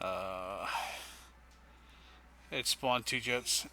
Uh, it spawned 2 jets.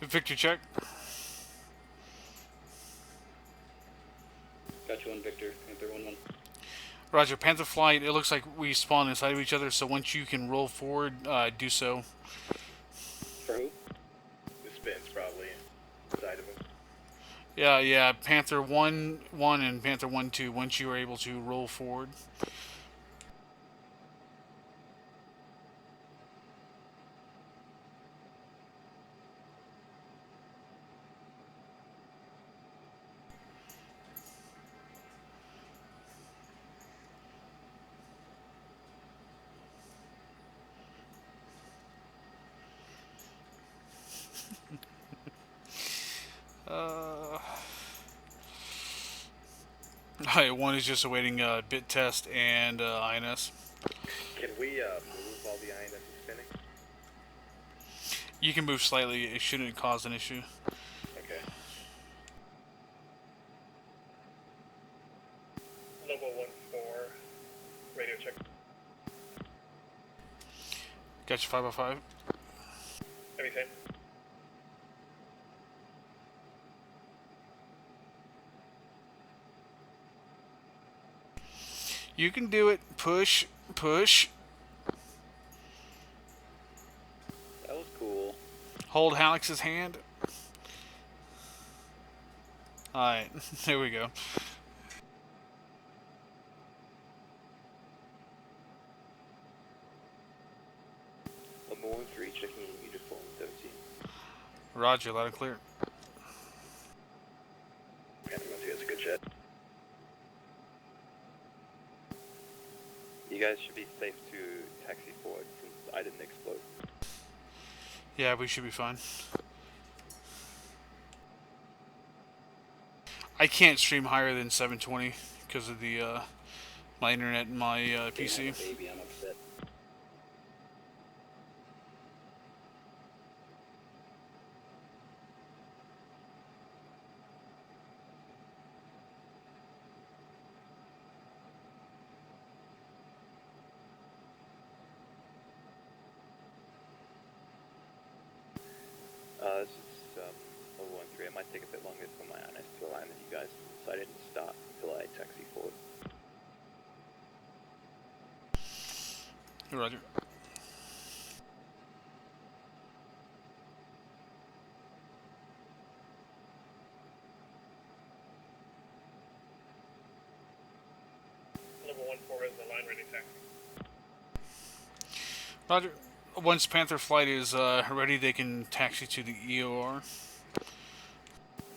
Victor check. Got you on Victor, Panther 1-1. Roger, Panther Flight. It looks like we spawn inside of each other, so once you can roll forward, do so. For who? The spin's probably inside of him. Yeah. Panther 1-1 and Panther 1-2. Once you are able to roll forward. Uh, Alright, one is just awaiting bit test and INS. Can we move while the INS is spinning? You can move slightly. It shouldn't cause an issue. Okay. Lobo 1-4, radio check. Got you 5x5. Anything? You can do it. Push, push. That was cool. Hold Alex's hand. Alright, there we go. Number 1-3, checking in uniform 17. Roger, loud and clear. Panther 1-2 has a good jet. You guys should be safe to taxi forward since I didn't explode. Yeah, we should be fine. I can't stream higher than 720 because of the my internet and my PC. Baby, I'm upset. This is level 1-3. It might take a bit longer for my INS to align with you guys, so I didn't start until I taxi forward. Roger. Level 1-4 is the line ready taxi. Roger. Once Panther Flight is ready, they can taxi to the EOR.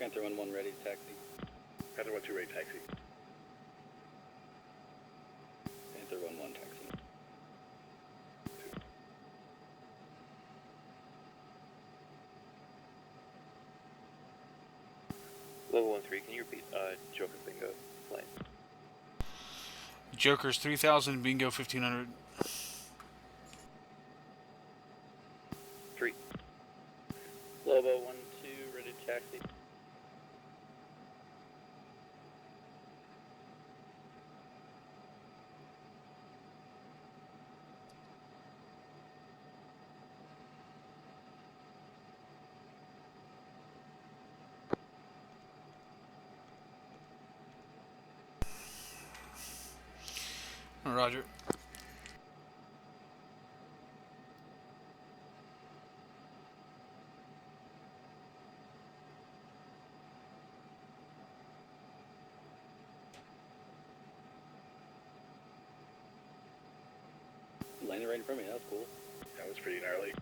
Panther 1-1 ready to taxi. Panther 1-2 ready taxi. Panther 1-1 taxi. Level 1-3, can you repeat Joker Bingo plane? Joker's 3000, Bingo 1500. 3. Lobo 1-2 ready to taxi. Roger. Landed right in front of me, that was cool. That was pretty gnarly.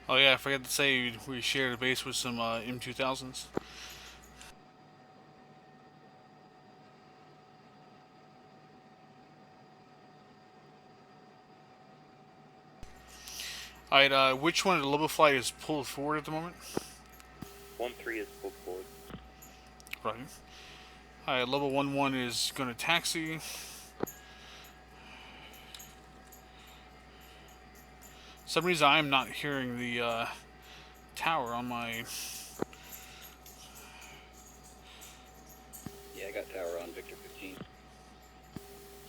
Oh yeah, I forgot to say we shared a base with some M2000s. Alright, which one of the Lobo Flight is pulled forward at the moment? 1-3 is pulled forward. Right. Alright, Lobo 1-1 is going to taxi. For some reason I'm not hearing the tower on my... Yeah, I got tower on Victor 15.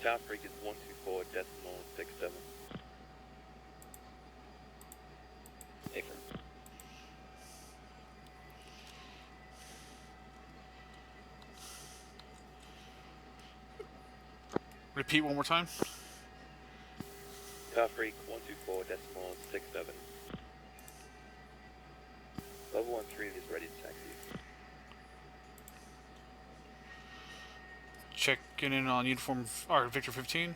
South Freak is 124 decimal 67. Affirm. Repeat one more time. South Freak 124 decimal 67. Level 1-3 is ready to taxi. Checking in on uniform, or Victor 15.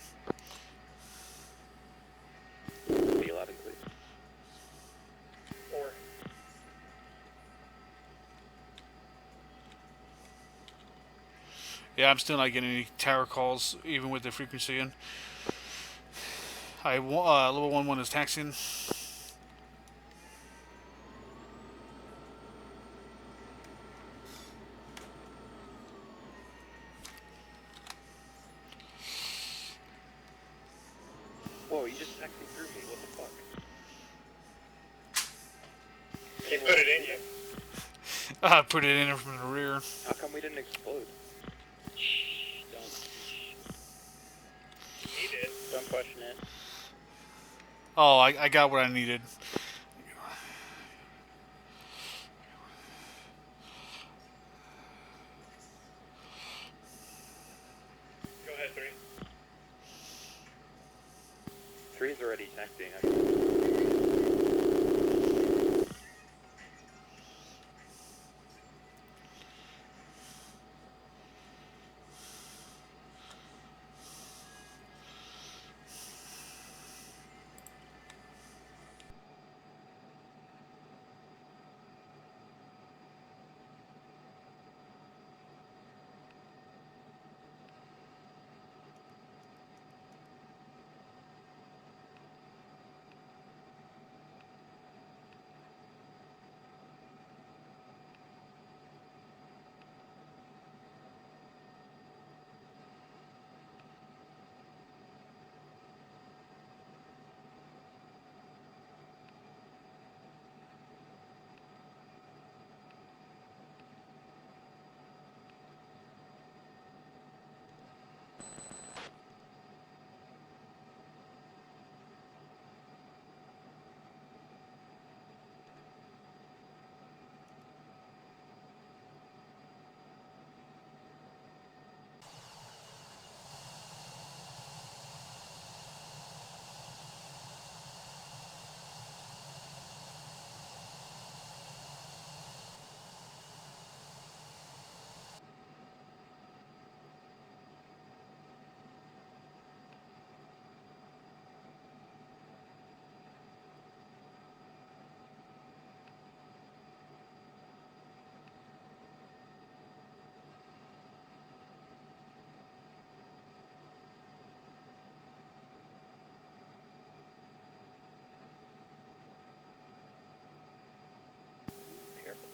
Be loud and clear. 4. Yeah, I'm still not getting any tower calls, even with the frequency in. Level 1-1 is taxiing. Whoa, you just taxied through me, what the fuck? He put it in you. Put it in from the rear. How come we didn't explode? Shh, don't. He did. Don't question it. Oh, I got what I needed. Go ahead, 3. 3's already connecting. Careful.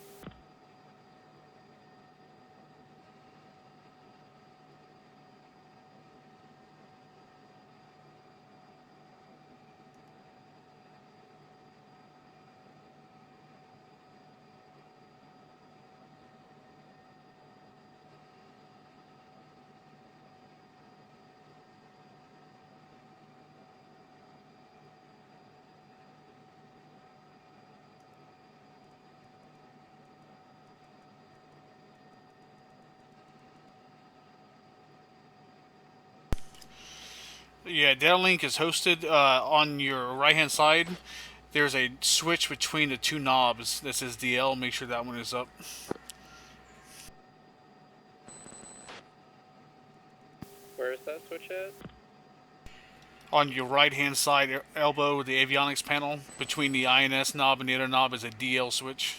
Yeah, data link is hosted on your right hand side. There's a switch between the two knobs that says DL. Make sure that one is up. Where is that switch at? On your right hand side elbow, the avionics panel, between the INS knob and the other knob is a DL switch.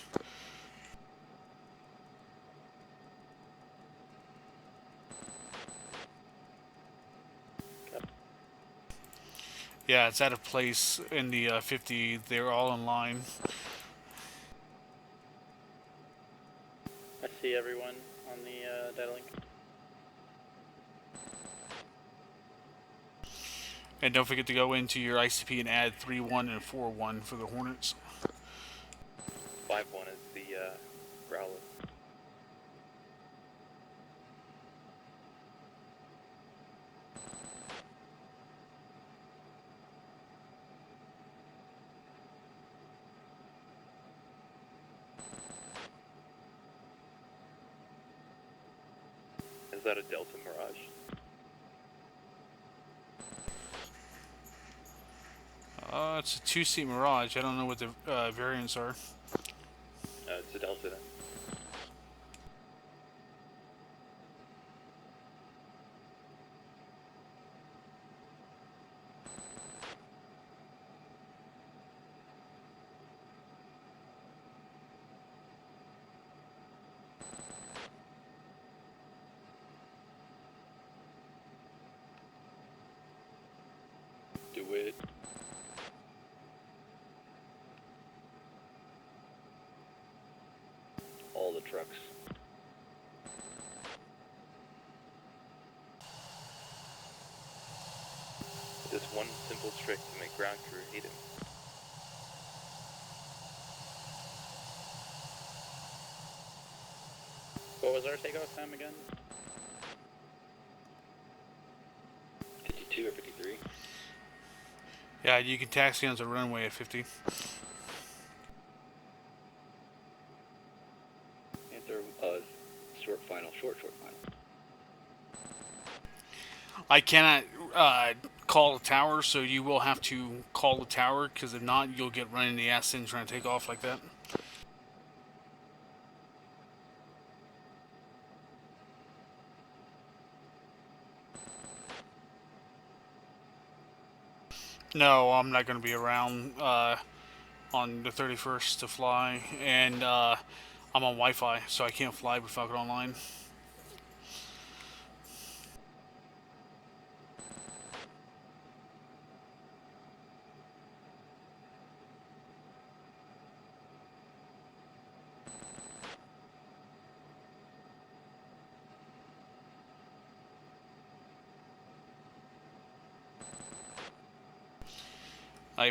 Yeah, it's out of place in the 50. They're all in line. I see everyone on the data link. And don't forget to go into your ICP and add 3-1 and 4-1 for the Hornets. 5-1 is the Growler. Is that a Delta Mirage? It's a 2-seat Mirage. I don't know what the variants are. It's a Delta then. Do it. All the trucks. This one simple trick to make ground crew hate him. What was our takeoff time again? 52 or 53? Yeah, you can taxi on the runway at 50. Panther, short final. I cannot call the tower, so you will have to call the tower, because if not, you'll get run in the ass in trying to take off like that. No, I'm not going to be around on the 31st to fly, and I'm on Wi-Fi, so I can't fly with Falcon Online.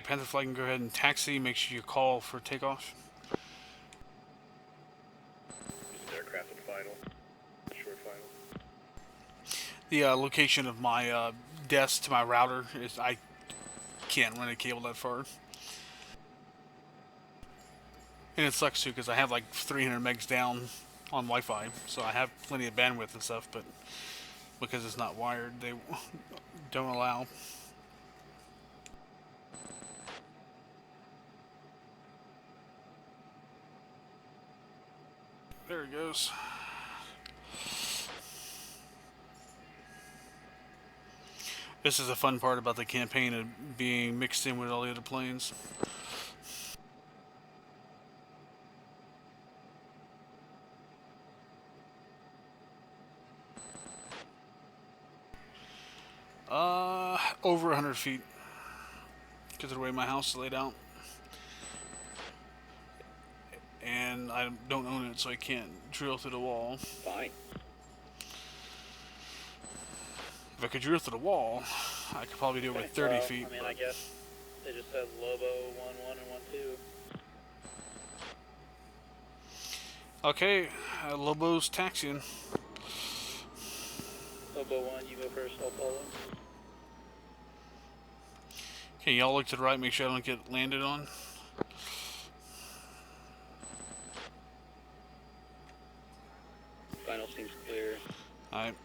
Panther Flight can go ahead and taxi. Make sure you call for takeoff. Is aircraft at final? Short final? The location of my desk to my router is I can't run a cable that far. And it sucks too, because I have like 300 megs down on Wi-Fi, so I have plenty of bandwidth and stuff, but because it's not wired, they don't allow. There it goes. This is the fun part about the campaign of being mixed in with all the other planes. Over 100 feet. Because of the way my house is laid out. And I don't own it, so I can't drill through the wall. Fine. If I could drill through the wall, I could probably do it with 30 feet. I mean, I guess they just said Lobo 1-1 and 1-2. Okay, Lobo's taxiing. Lobo 1, you go first, I'll follow. Okay, y'all look to the right, make sure I don't get landed on. Final seems clear. Alright.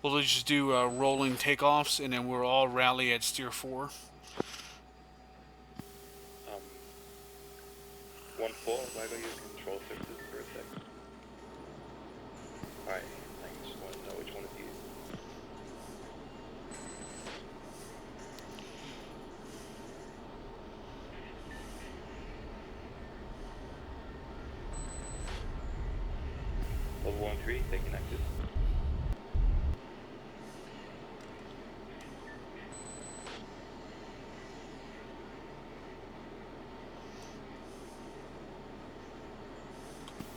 We'll just do rolling takeoffs, and then we'll all rally at steer 4. 1-4, I go use control fixes for a sec. Alright, I just want to know which one is used. Level 1-3, stay connected.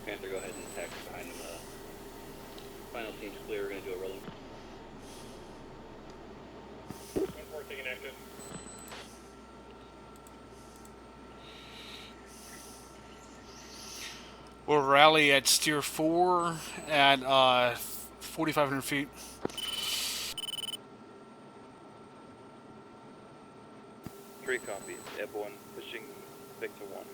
Panther, go ahead and attack behind them. Final seems clear, we're going to do a rolling. 1-4, taking active. We'll rally at steer 4 at 4,500 feet. Three copies. Airborne pushing Victor 1.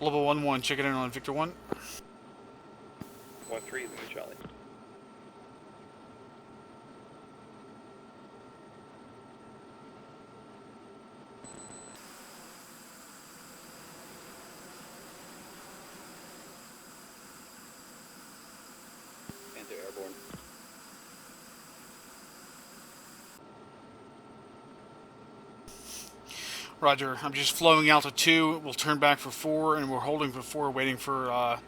Level 1-1, check it in on Victor 1. 1-3, Lima Charlie. Panther airborne. Roger, I'm just flowing out to 2. We'll turn back for 4, and we're holding for 4, waiting for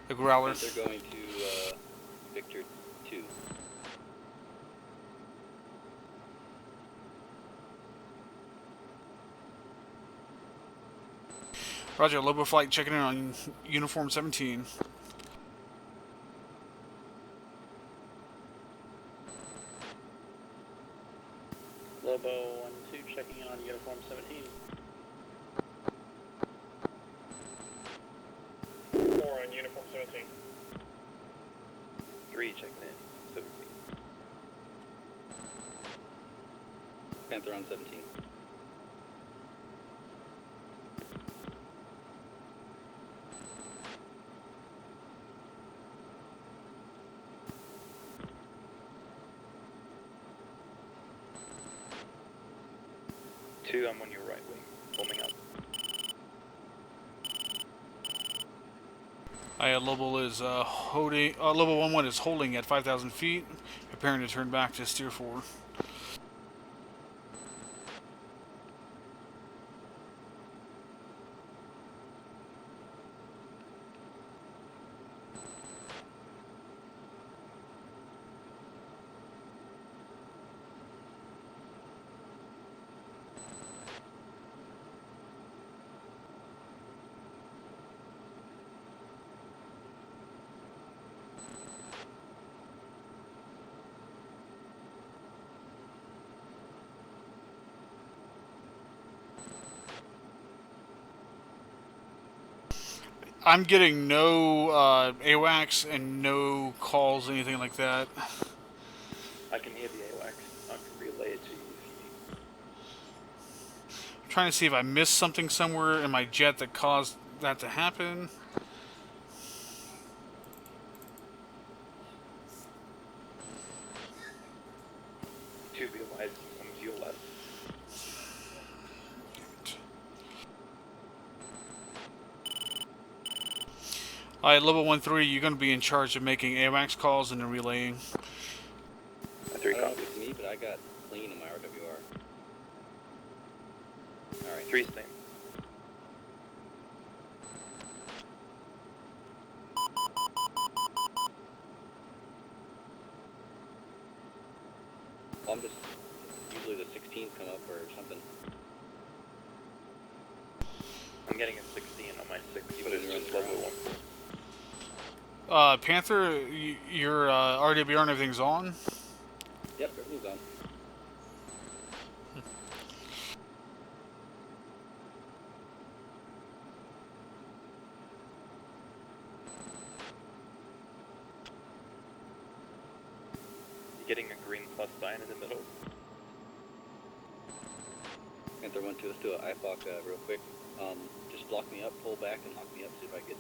the growler. Panther going to Victor 2. Roger, Lobo Flight checking in on Uniform 17. Lobo 1-2 checking in on uniform 17. 4 on uniform 17. 3 checking in. 17. Panther on 17. Two, I'm on your right wing, forming up. Lobo is holding. Lobo 1-1 is holding at 5,000 feet, preparing to turn back to steer 4. I'm getting no AWACS and no calls, anything like that. I can hear the AWACS. I can relay it to you if you need. I'm trying to see if I missed something somewhere in my jet that caused that to happen. Two, be advised, I'm to your left. Alright, Level 1-3, you're going to be in charge of making AWACS calls and then relaying. 3 I don't know copy. if it's me, but I got clean in my RWR. Alright. 3 same. Well, I'm just, usually the 16s come up or something. I'm getting a 16 on my 6, but it's just level 1. Panther, your RWR and everything's on? Yep, everything's on. You're getting a green plus sign in the middle. Panther 1-2, let's do an IFOC real quick. Just block me up, pull back, and lock me up, see if I get...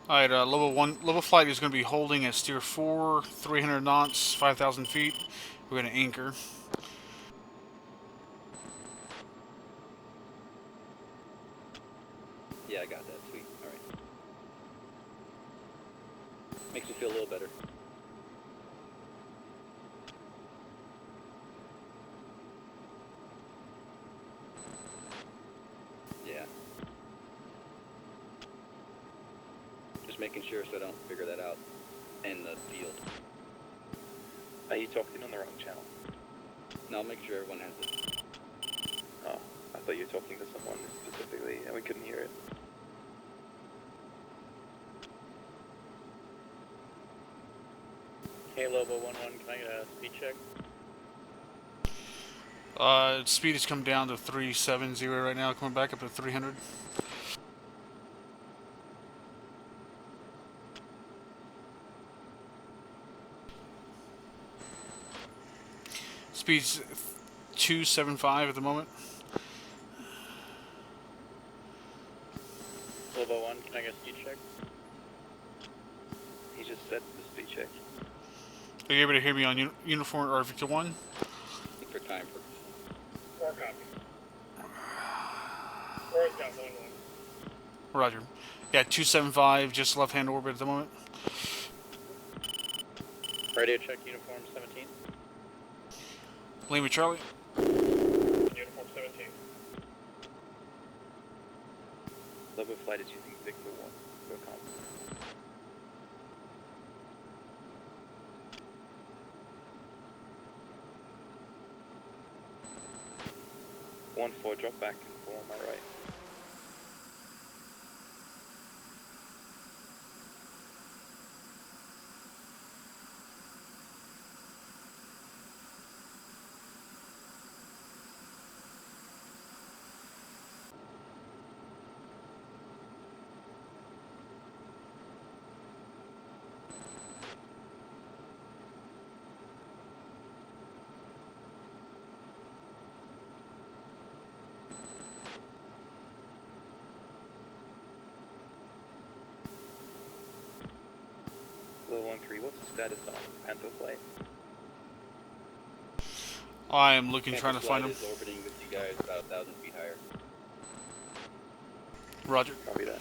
Alright, level flight is going to be holding at steer 4, 300 knots, 5,000 feet. We're going to anchor. Yeah, I got that, sweet, alright. Makes me feel a little better. Yeah. Just making sure so I don't figure that out in the field. Are you talking on the wrong channel? No, I'll make sure everyone has it. Oh, I thought you were talking to someone specifically and we couldn't hear it. Hey, Lobo 1-1, can I get a speed check? Speed has come down to 370 right now, coming back up to 300. Speed's 275 at the moment. Lobo 1, can I get a speed check? He just said the speed check. Are you able to hear me on uniform or Victor 1? For time purposes. 4 copy. 4's got 1-1. Roger. Yeah, 275, just left-hand orbit at the moment. Radio check uniform 17. Lima Charlie. Uniform 17. Level flight is using Victor 1. Go comp. 1-4, drop back and 4 on my right. 1-3, what's the status on Panther flight? I am looking, Panther trying to find Flight him. is orbiting with you guys about 1,000 feet higher. Roger. Copy that.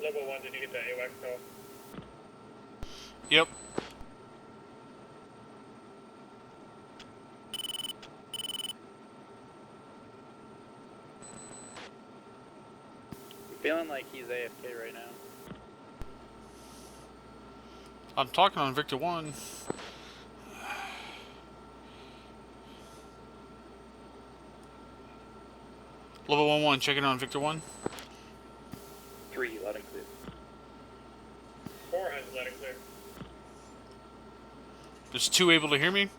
Level 1, did you get the AWACS call? Yep. I'm feeling like he's AFK right now. I'm talking on Victor 1. Level 1-1, checking on Victor 1. 3, loud and clear. 4 has let it clear. Is 2 able to hear me?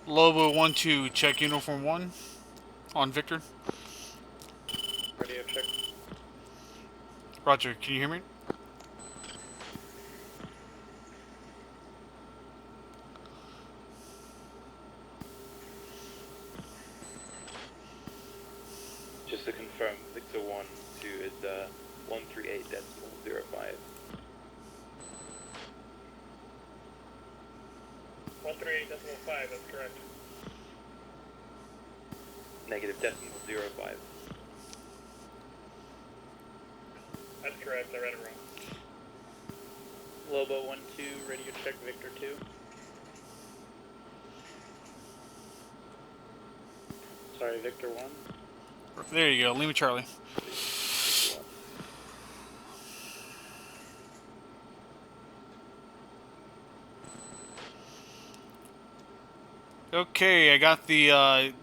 Lobo 1-2, check uniform 1 on Victor. Radio check. Roger, can you hear me? Just to confirm, Victor 1-2 is 138.05. 138.5, that's correct. -.05. That's correct, I read it wrong. Lobo 1-2, radio check Victor 2. Sorry, Victor 1. There you go, Lima Charlie. Okay, I got the, I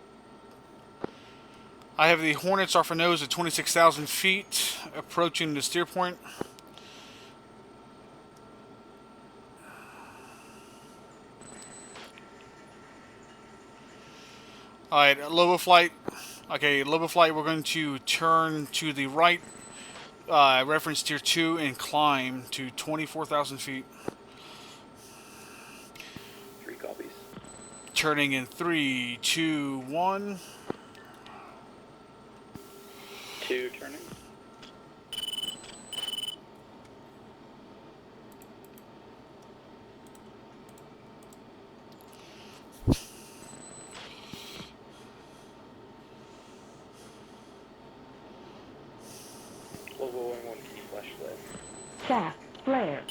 have the Hornets off a nose at 26,000 feet, approaching the steer point. Alright, Lobo Flight. Okay, Lobo Flight, we're going to turn to the right, reference tier 2, and climb to 24,000 feet. 3 copies. Turning in 3, 2, 1. 2 turning. Lobo 1-1, can you flash flare? Chaff, flare.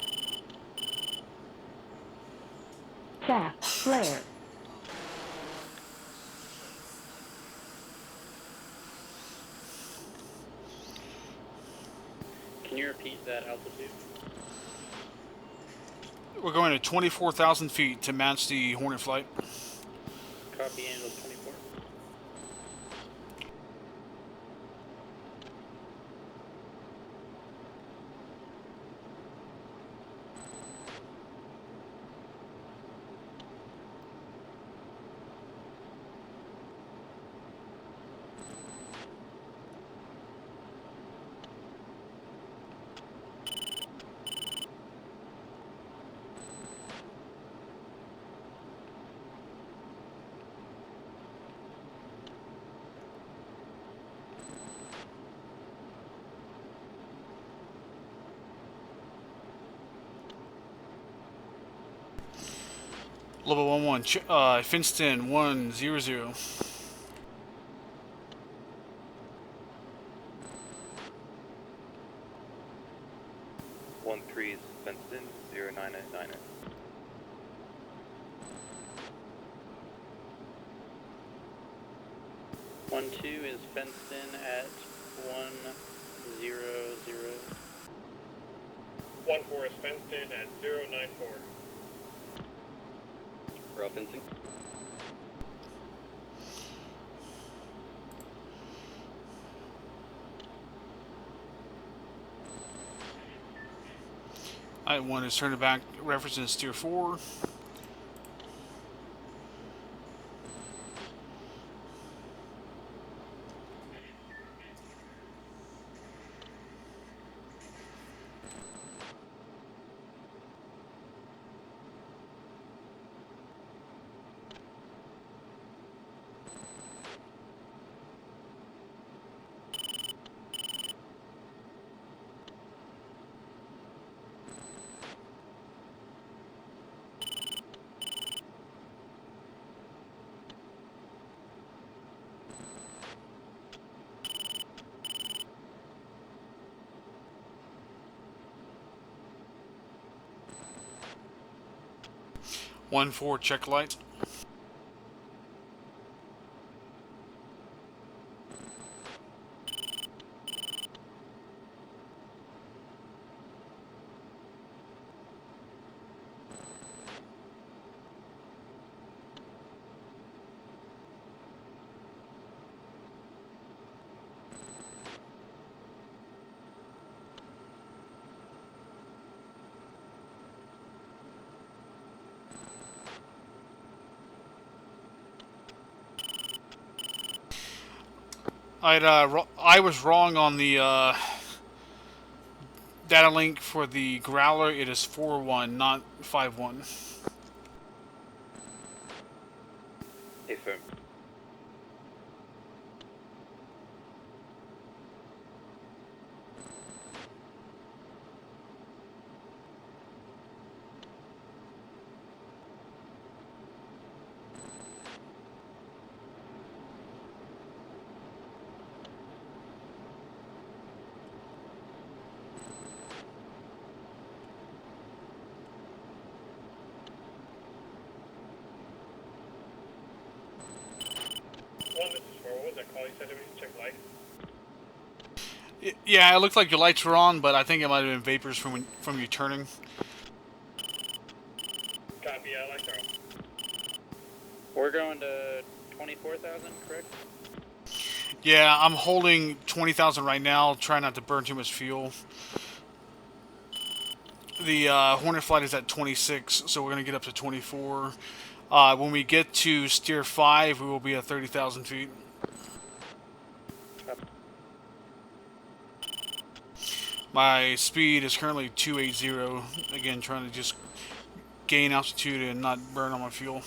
Chaff, flare. Can you repeat that altitude? We're going to 24,000 feet to match the Hornet flight. Copy, Angel 24. Level 1-1, Finston 100. 1-3 is Fenston, 0999. 1-2 is fenced in at 100. 1-4 is fenced in at 094. We're all fencing. I-1 is turning back, referencing steer 4. One 4 check light. I was wrong on the data link for the Growler. It is 4-1, not 5-1. Affirm. One, this is 4. What was that call? You said we should check light? Yeah, it looked like your lights were on, but I think it might have been vapors from you turning. Copy, lights are on. We're going to 24,000, correct? Yeah, I'm holding 20,000 right now. Try not to burn too much fuel. The Hornet flight is at 26, so we're going to get up to 24. When we get to steer 5, we will be at 30,000 feet. My speed is currently 280. Again, trying to just gain altitude and not burn on my fuel.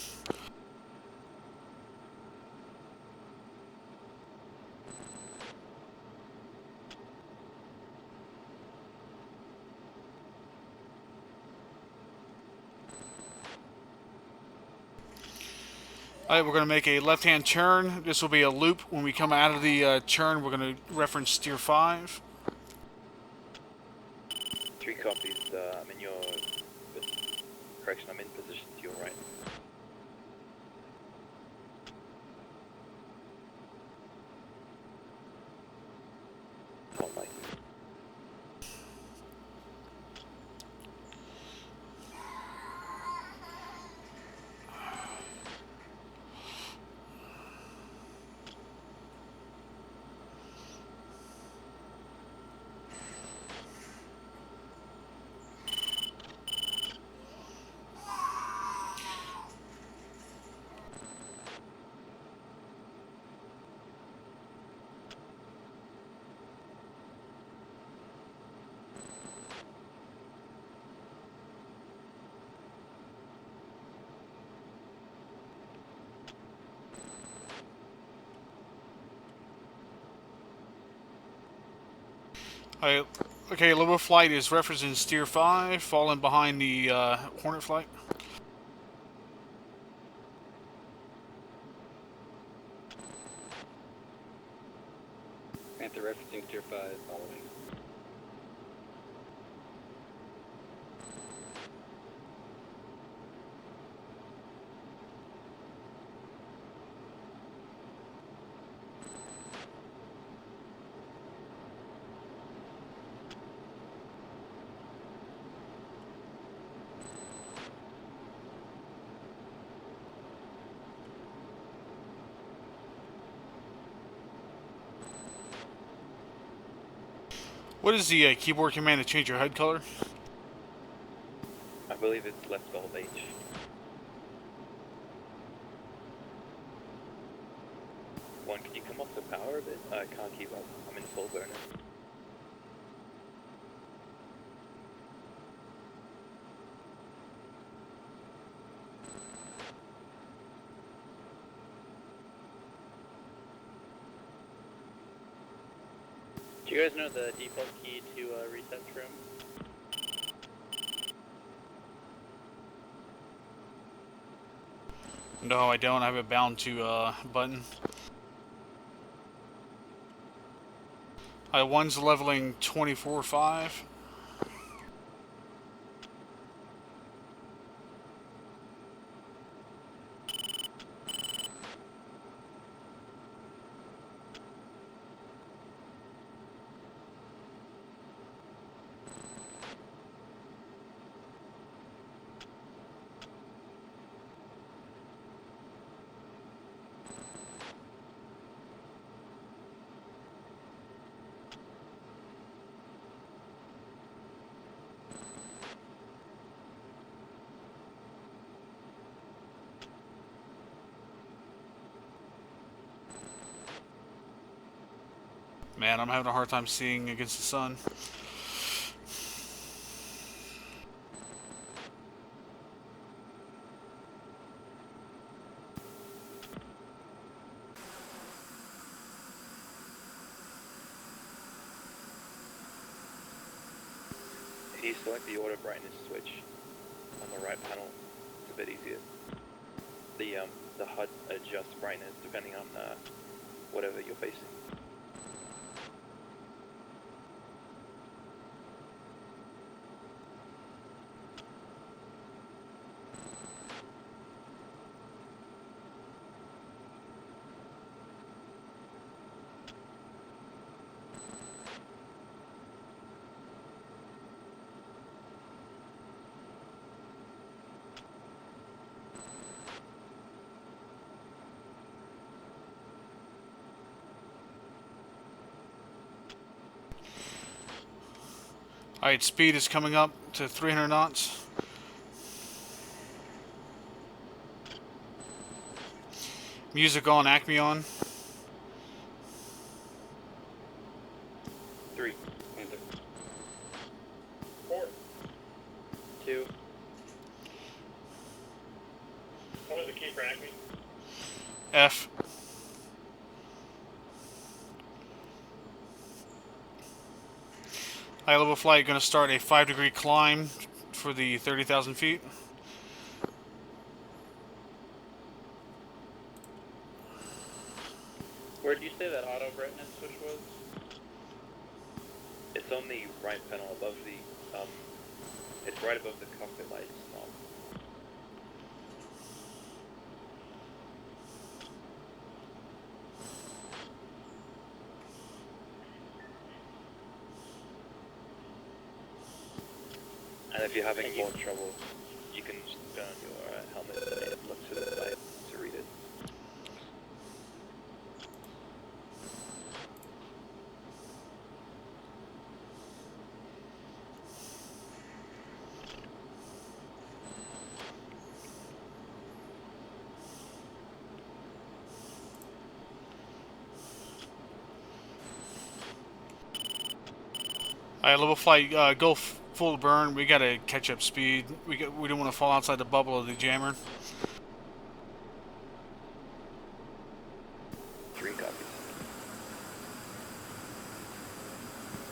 Alright, we're going to make a left-hand turn. This will be a loop. When we come out of the turn, we're going to reference steer 5. 3 copies. I'm in your... Correction, I'm in position to your right. Oh my. Alright, okay, lower flight is referencing steer 5, falling behind the Hornet flight. Panther referencing tier 5 following. What is the keyboard command to change your HUD color? believe it's left Gold H. One, can you come off the power a bit? I can't keep up. I'm in full burner. Do you guys know the default key to reset room? No, I don't. I have it bound to button. One's leveling 24.5. Man, I'm having a hard time seeing against the sun. Can you select the auto brightness switch on the right panel? It's a bit easier. The HUD adjusts brightness depending on whatever you're facing. Alright, speed is coming up to 300 knots. Music on, Acme on. 3, Panther. 4. 2. What was the key for Acme? F. High level flight going to start a 5-degree climb for the 30,000 feet. Where did you say that auto brightness switch was? it's on the right panel above the, it's right above the cockpit lights. And if you're having more trouble, you can just turn on your helmet and look to the side to read it. Alright, level flight, go full burn. We gotta catch up speed. We don't want to fall outside the bubble of the jammer. 3 copies.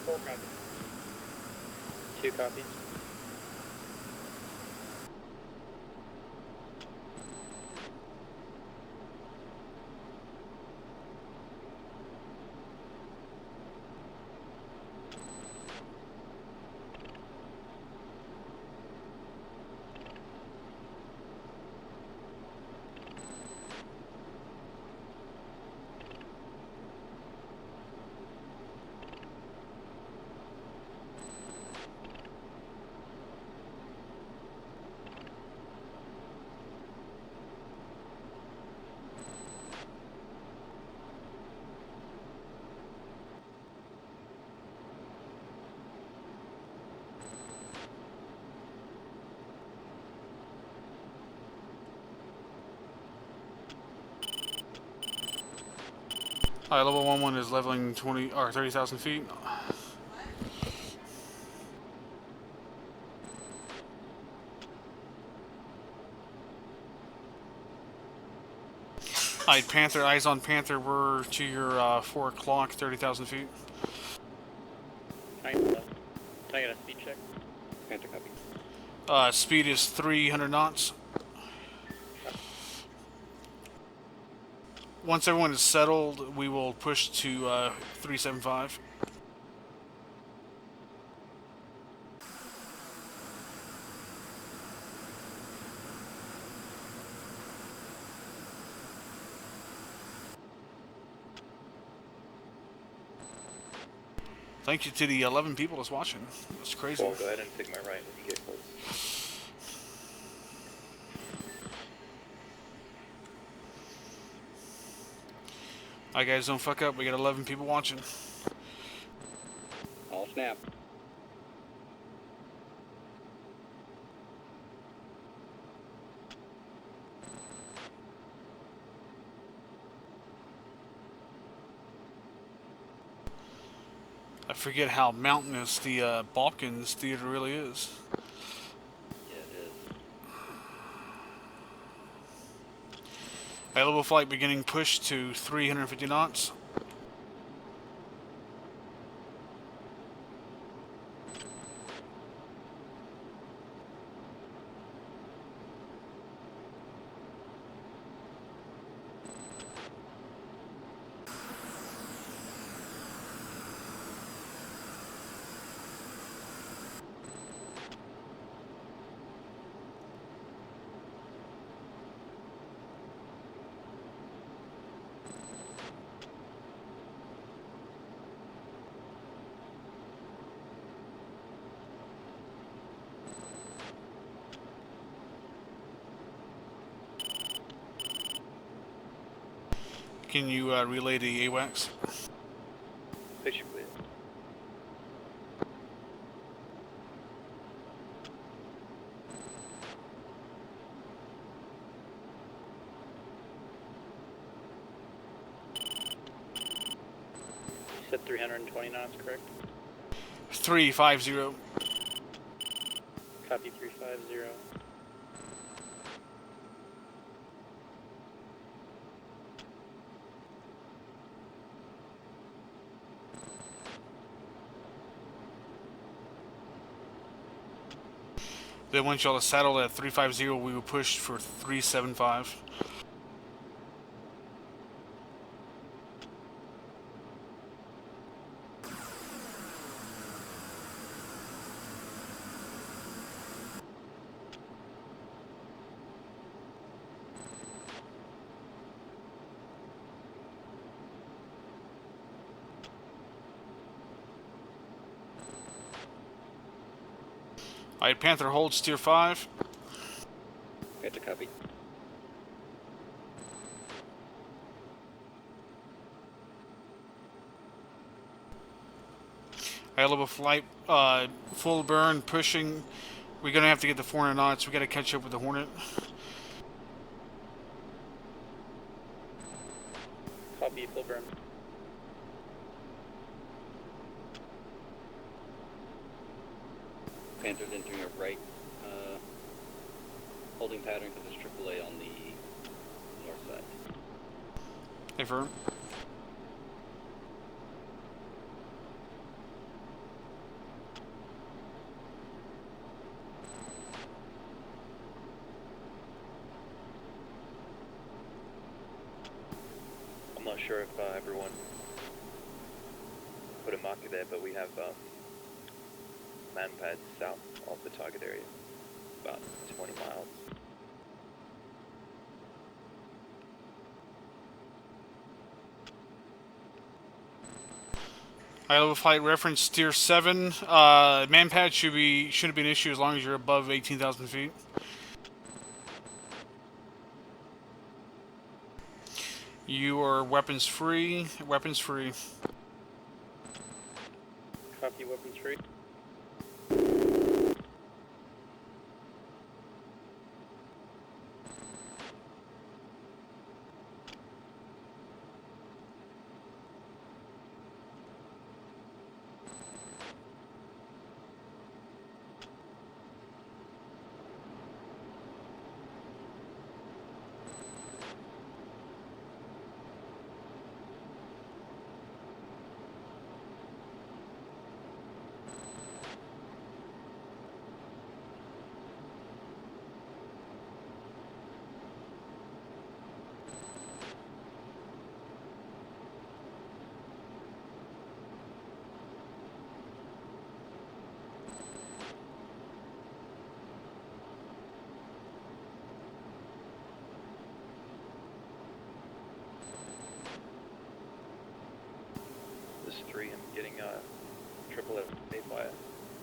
4 copies. 2 copies. Level 1-1 is leveling 20 or 30,000 feet. Alright, Panther, eyes on Panther, we're to your 4 o'clock, 30,000 feet. Can I get a speed check? Panther copy. Speed is 300 knots. Once everyone is settled, we will push to 375. Thank you to the 11 people that's watching. That's crazy. Well, go ahead and take my right when you get close. Alright guys, don't fuck up. We got 11 people watching. All snap. I forget how mountainous the Balkans theater really is. Yeah, it is. Available flight beginning push to 350 knots. Can you relay the AWACS? Picture clear. You said 320 knots, correct? 350. Copy 350. Then once y'all are settled at 350, we will push for 375. Alright, Panther hold, steer 5. Panther copy. Available flight, full burn, pushing. We're gonna have to get the 400 knots. We gotta catch up with the Hornet. Copy full burn. Panther's entering a right holding pattern because there's AAA on the north side. Affirm. I'm not sure if everyone put a marker there, but we have man pads south of the target area, about 20 miles. High level flight reference steer 7. Man pad shouldn't be an issue as long as you're above 18,000 feet. You are weapons free. Weapons free. Copy weapons free.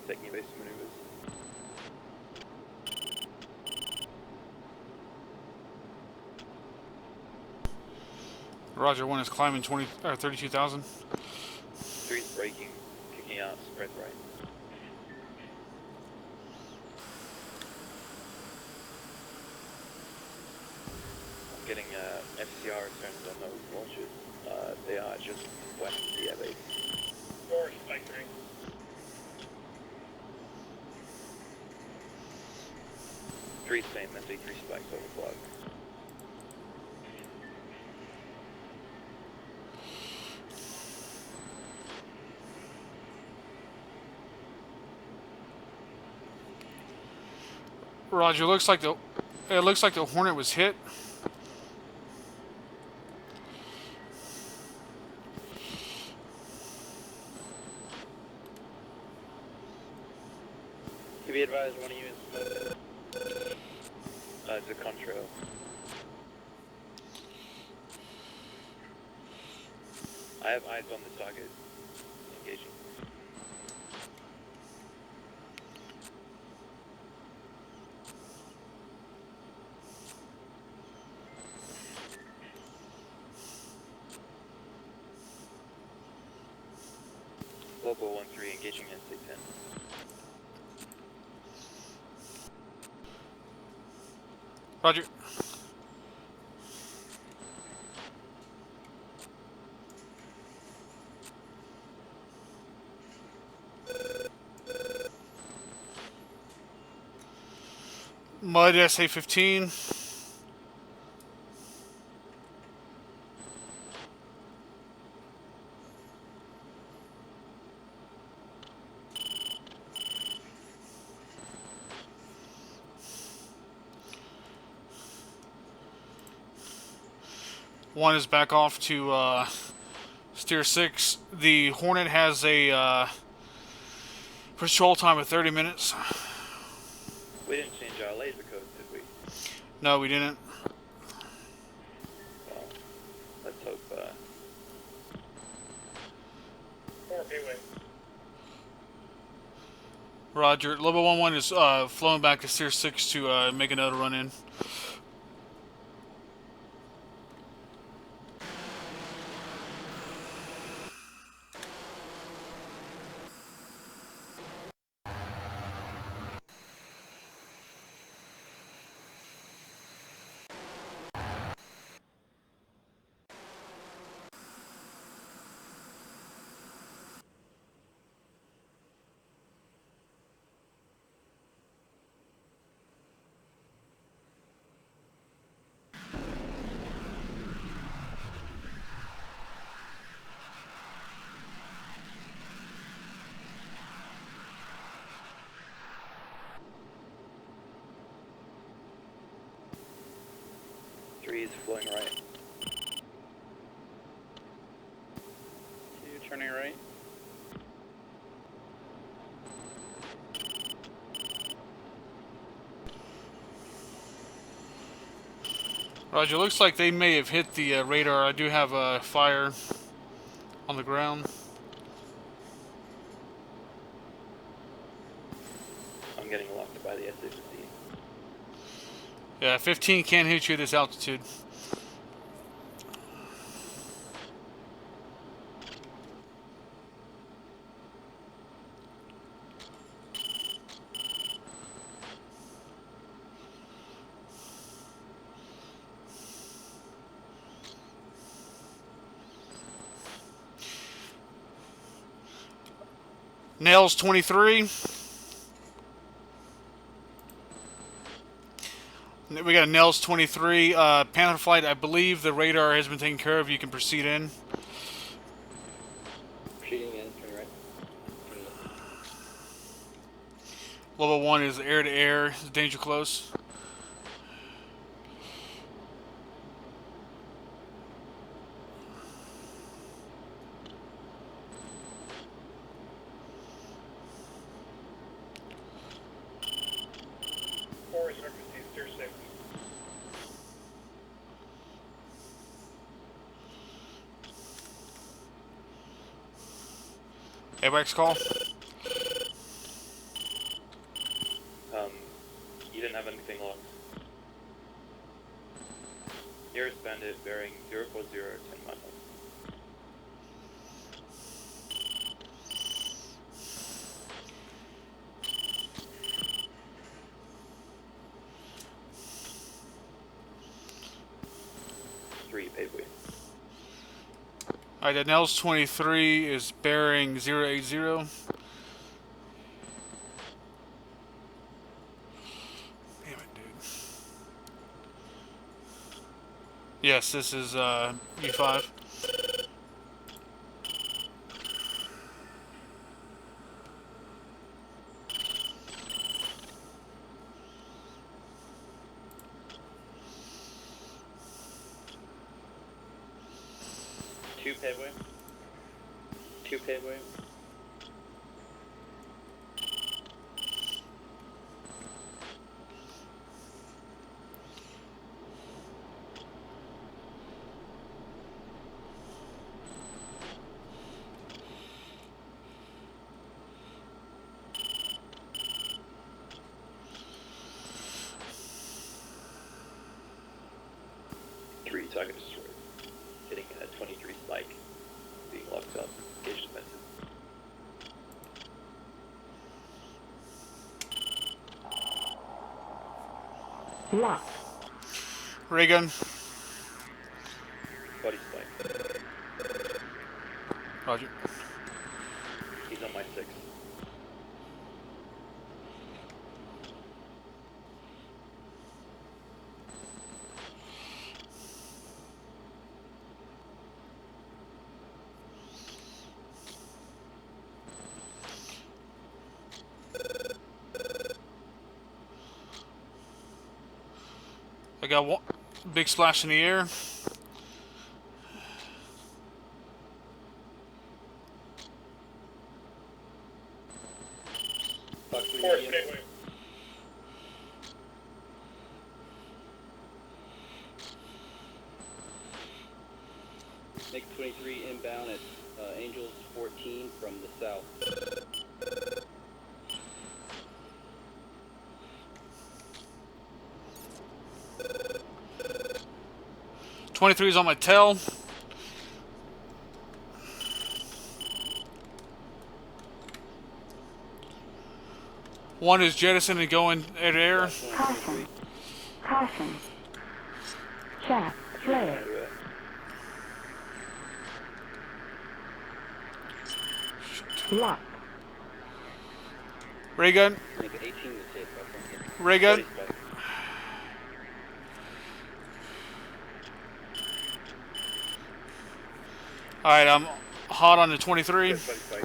taking evasive maneuvers. Roger, 1 is climbing 32,000. 3's braking, kicking out, spread right. I'm getting FCR returns on those launches. They are just west of the airbase. 4, spike 3. 3 same, then V3 spikes over flag. Roger, it looks like the Hornet was hit. To be advised, one of you is It's a contrail. I have eyes on the target. Engaging. Global 1-3 engaging NC-10. Roger. Mud SA-15. One is back off to steer 6. The Hornet has a patrol time of 30 minutes. We didn't change our laser code, did we? No, we didn't. Well, let's hope, 4, gateway. Roger. Lobo 1-1 is flowing back to steer 6 to make another run in. three is flowing right. 2 turning right. Roger. Looks like they may have hit the radar. I do have a fire on the ground. I'm getting locked by the SA-15. Yeah, 15 can't hit you at this altitude. Nails 23. We got a Nails 23. Panther Flight, I believe the radar has been taken care of. You can proceed in. Proceeding in, turn right. Turn left. Level 1 is air to air. It's danger close. Steer 6. AWACS call. didn't have anything locked. Nearest bandit bearing 040, 10 miles. Three, paveway. Alright, that Nels 23 is bearing 080. Damn it, dude. Yes, this is U5. Two paveway. Two paveway. Three, target destroyed. Hitting a 23 spike. Being locked up. Gauge defensive. Locked. Ray gun. Body spike. Roger. He's on my 6. I got one big splash in the air. Fox 3 Force medium. gateway. Make 23 inbound at Angels 14 from the south. 23 is on my tail. One is jettisoning and going air to air. Caution. Caution. Shaft flare. Locked. Ray gun. Make 18 to hit. Ray gun. Body spike. Alright, I'm hot on the 23. Body spike.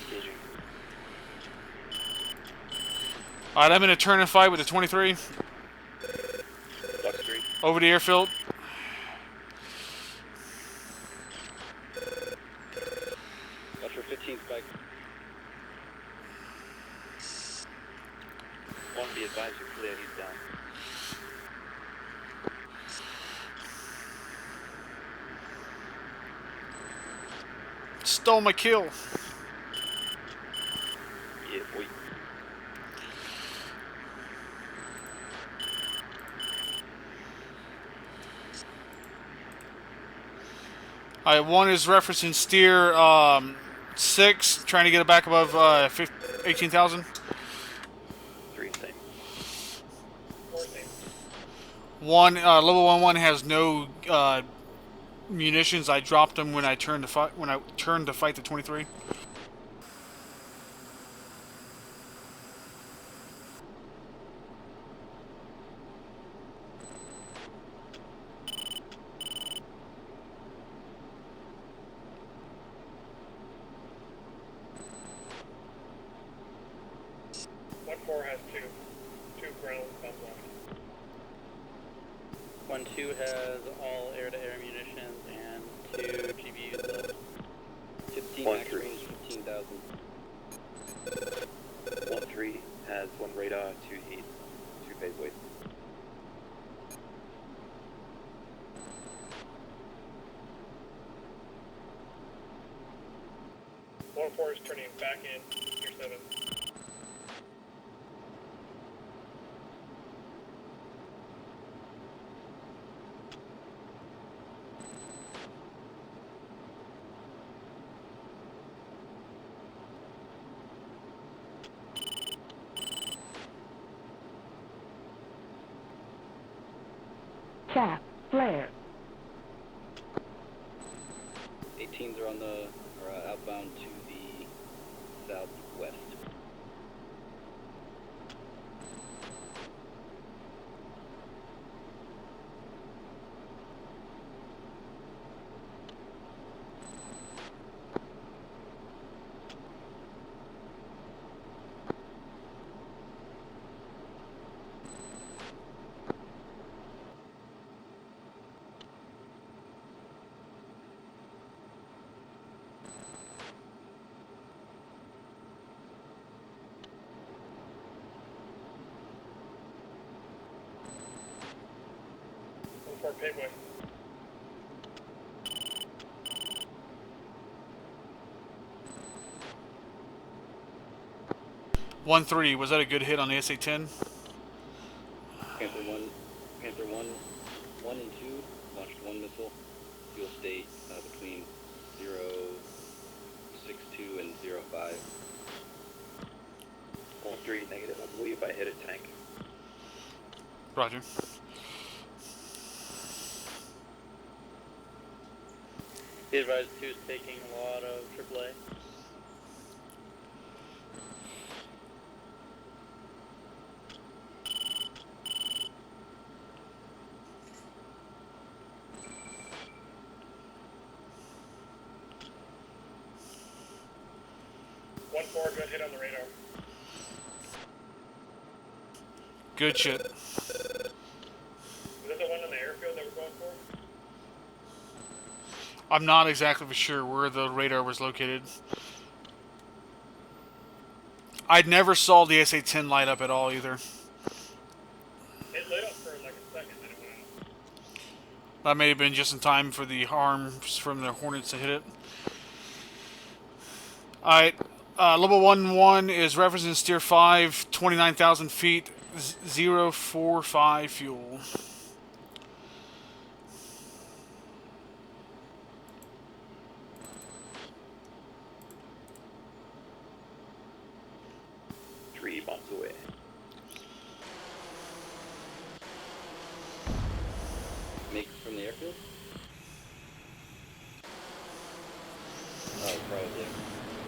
Engaging. Alright, I'm in a turn and fight with the 23. Box 3. Over the airfield. Watch for 15 spike. One, be advised, you're clear, he's down. Stole my kill. Yeah, boy. Alright, one is referencing steer 6, trying to get it back above 18,000. 3, same. Force aim. One level 1 has no munitions. I dropped them when I turned to fight. When I turned to fight the 23. One four has two. Two ground bombs left. 1-2 has all air-to-air munitions and 2 GBUs left. 15 1, max 3. range, 15,000. 1, 3 has 1 radar, 2 heat, 2 phase weight. 1-4 is turning back in, Pier 7. Chaff, flare. 18s are on the, or outbound to the southwest. Paveway. One three. Was that a good hit on the SA-10? Panther 1 and 2 launched one missile. Fuel state between 062 and 05. 3 negative. I believe I hit a tank. Roger. Be advised 2 is taking a lot of AAA. Good hit on the radar. Good shit. Was that the one on the airfield that we're going for? I'm not exactly for sure where the radar was located. I never saw the SA-10 light up at all either. It lit up for like a second, then it went out. That may have been just in time for the arms from the Hornets to hit it. Alright, level 1-1 is referencing steer 5, 29,000 feet, 045 fuel. Bombs away. Make from the airfield? Oh, probably.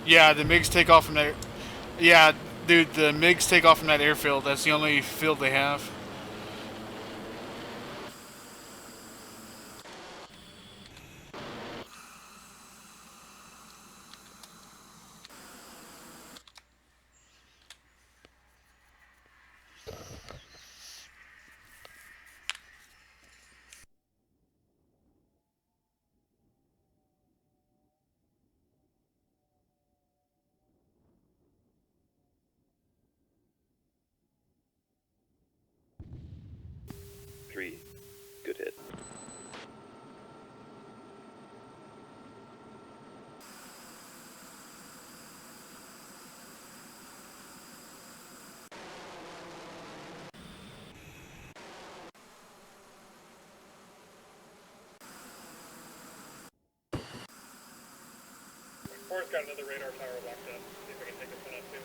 Yeah, the MiGs take off from that. Yeah, dude, the MiGs take off from that airfield. That's the only field they have. Good hit. Four's got another radar tower locked up. See if I can take this one out too.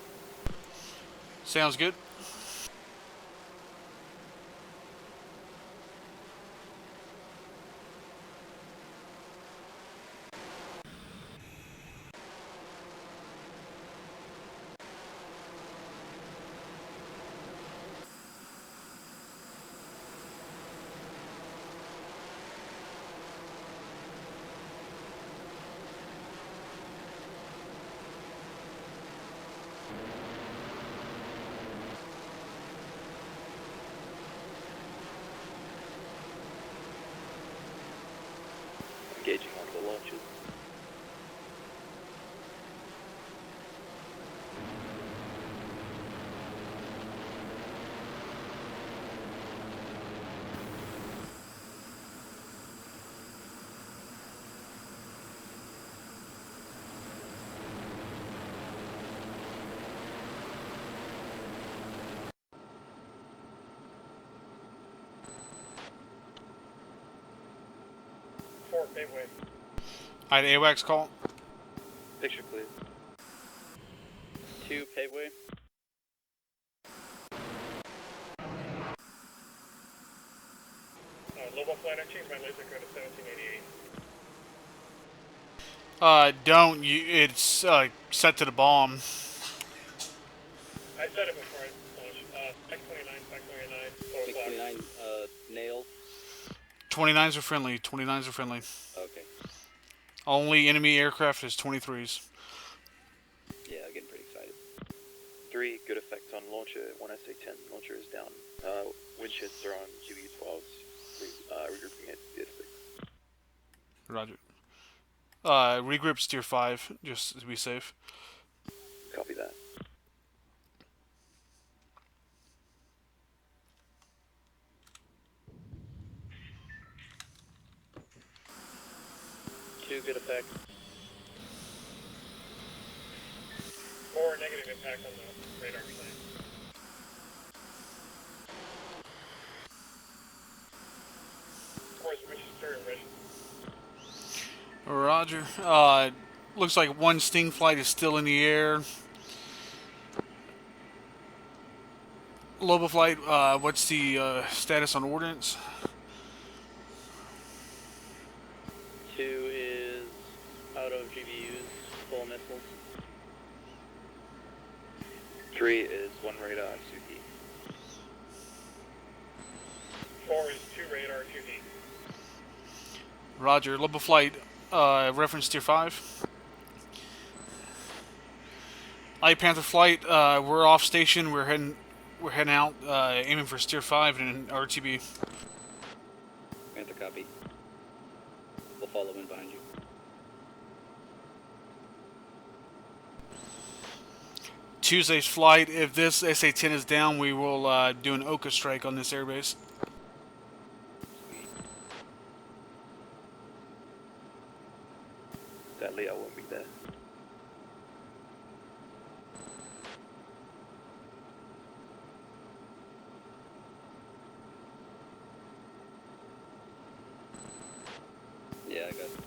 Sounds good. Engaging one of the launches. Paveway. Alright, AWACS call. Picture clear. 2 paveway. Lobo flight, I changed my laser code to 1788. Don't you? It's set to the bomb. I said it before I launched. Pack 29, Pack 29, 4 o'clock. 29, nailed. 29s are friendly. 29s are friendly. Okay. Only enemy aircraft is 23s. Yeah, I'm getting pretty excited. 3, good effects on launcher. 1 SA-10 launcher is down. Windsheds are on GBU-12s. Regrouping at DS 6. Roger. Regroup steer 5, just to be safe. Copy that. Two good effects. 4 negative impact on the radar plane. Of course, Winchester and Mission. Roger. Looks like 1 Sting flight is still in the air. Lobo flight, what's the status on ordnance? 2 is out of GBU's full missiles. 3 is 1 radar, Suki. 4 is 2 radar, 2 heat. Roger. Lobo flight, reference tier 5. Light Panther flight, we're off station. We're heading out, aiming for steer 5 and an RTB. Panther copy. We'll follow in behind you. Tuesday's flight, if this SA-10 is down, we will do an Oka strike on this airbase. Sadly, I won't be there. Yeah, I got it.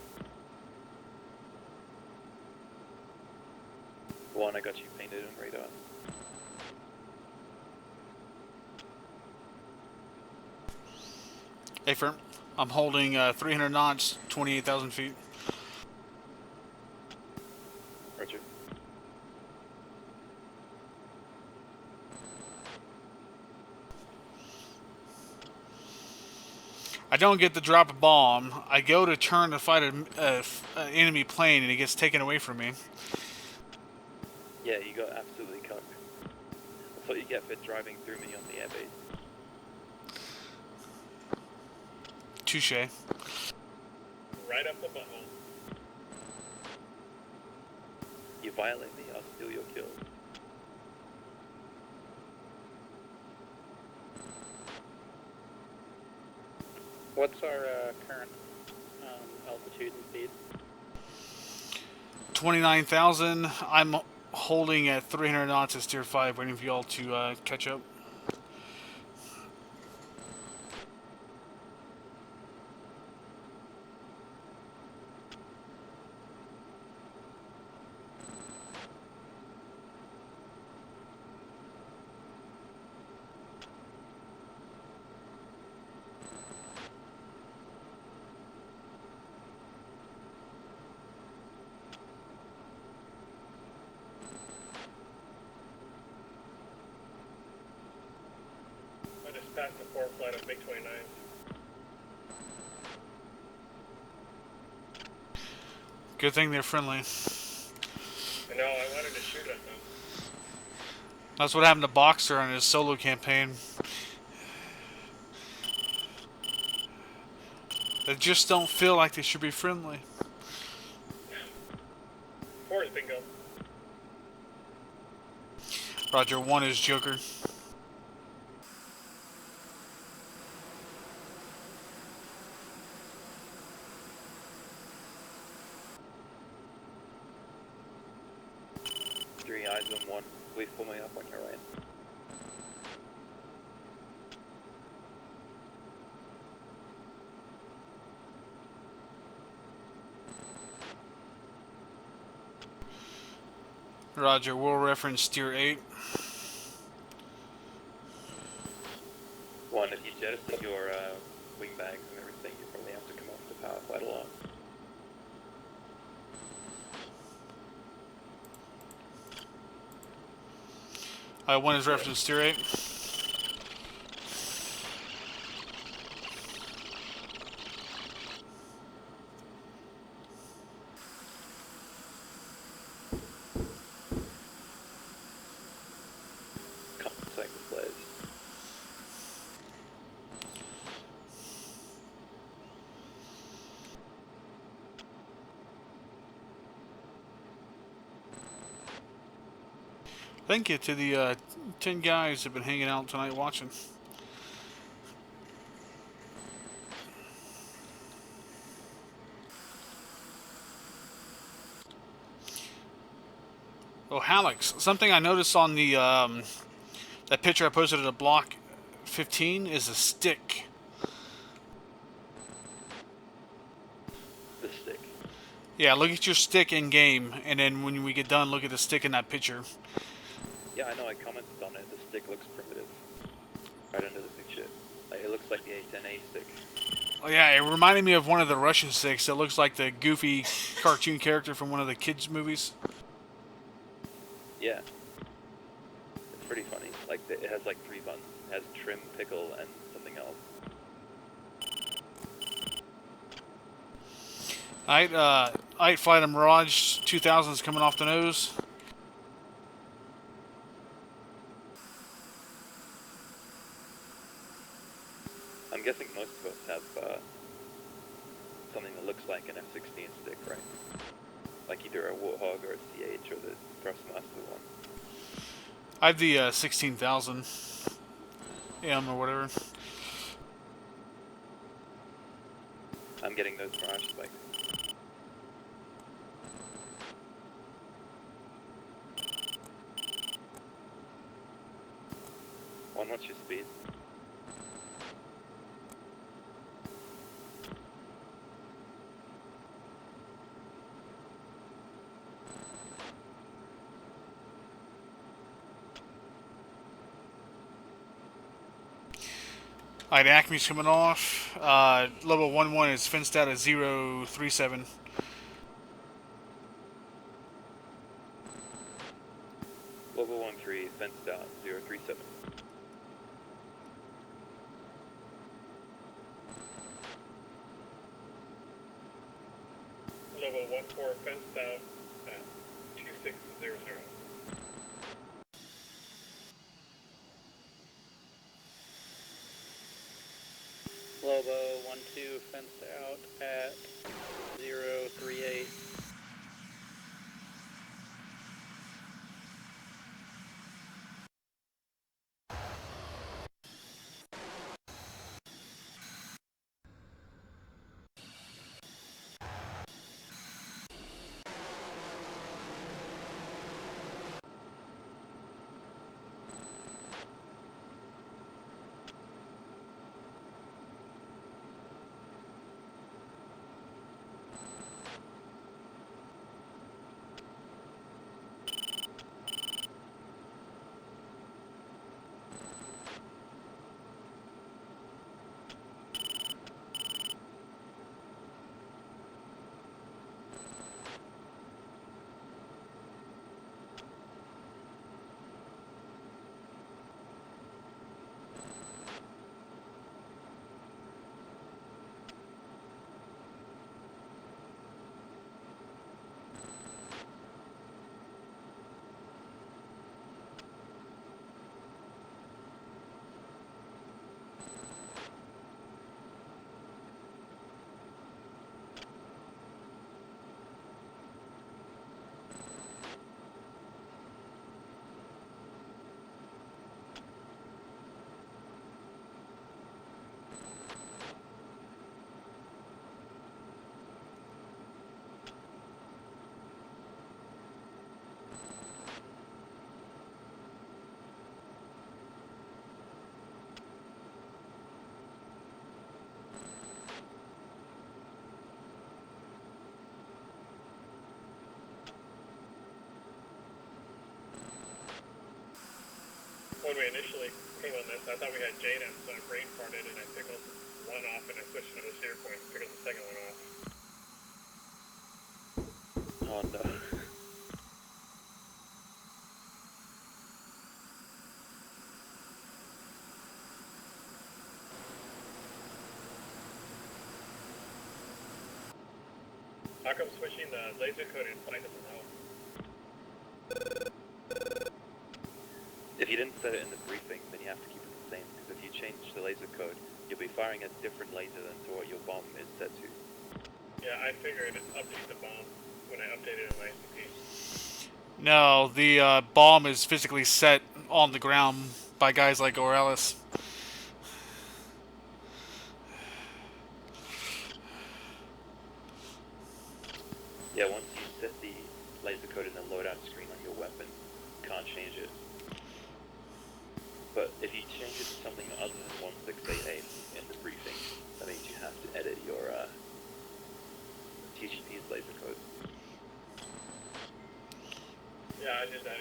1, I got you painted on radar. Hey, firm. I'm holding 300 knots, 28,000 feet. Roger. I don't get to drop a bomb. I go to turn to fight an enemy plane, and it gets taken away from me. Yeah, you got absolutely cucked. That's what you get for driving through me on the airbase. Touche. Right up the butthole. You violate me, I'll steal your kill. What's our current altitude and speed? 29,000. I'm holding at 300 knots at steer 5, waiting for y'all to catch up. I just passed the 4 flight of MiG-29. Good thing they're friendly. I know, I wanted to shoot at them. That's what happened to Boxer on his solo campaign. They just don't feel like they should be friendly. 4 is bingo. Roger, 1 is Joker. Eyes on 1. Please pull me up on your right. Roger. We'll reference steer 8. One, if you jettison your wing bags and everything, you probably have to come off the power quite a lot. One is reference steer 8. Contact the flares. Thank you to the 10 guys who've been hanging out tonight watching. Oh, Hallex. Something I noticed on the that picture I posted at a block 15 is a stick. The stick. Yeah, look at your stick in game, and then when we get done, look at the stick in that picture. Yeah, I know, I commented on it. The stick looks primitive. Right under the picture. Like, it looks like the A10A stick. Oh yeah, it reminded me of one of the Russian sticks. It looks like the goofy cartoon character from one of the kids' movies. Yeah. It's pretty funny. Like, it has like 3 buttons. It has trim, pickle, and something else. Alright, Flight of Mirage 2000 is coming off the nose. I'm guessing most of us have something that looks like an F-16 stick, right? Like either a Warthog or a CH or the Thrustmaster one. I have the 16,000 M or whatever. I'm getting those Mirage spikes. One, what's your speed? Alright, Acme's coming off. Level 1-1 is fenced out at 037. Level 1-3, fenced out, 037. Level 1-4 fenced out at 2600. Lobo 1-2 fenced out at 038. when we initially came on this, I thought we had JDM, so I brain farted and I pickled one off and I switched another steer point and pickled the second one off. Oh no. How come switching the laser code in flight doesn't help? If you didn't set it in the briefing, then you have to keep it the same, because if you change the laser code, you'll be firing a different laser than to what your bomb is set to. Yeah, I figured update the bomb when I updated in my ICP. No, the bomb is physically set on the ground by guys like Oralis. Yeah, once you set the laser code in the loadout screen on your weapon, you can't change it. But if you change it to something other than 1688 in the briefing, that means you have to edit your TGP's laser code. Yeah, I did that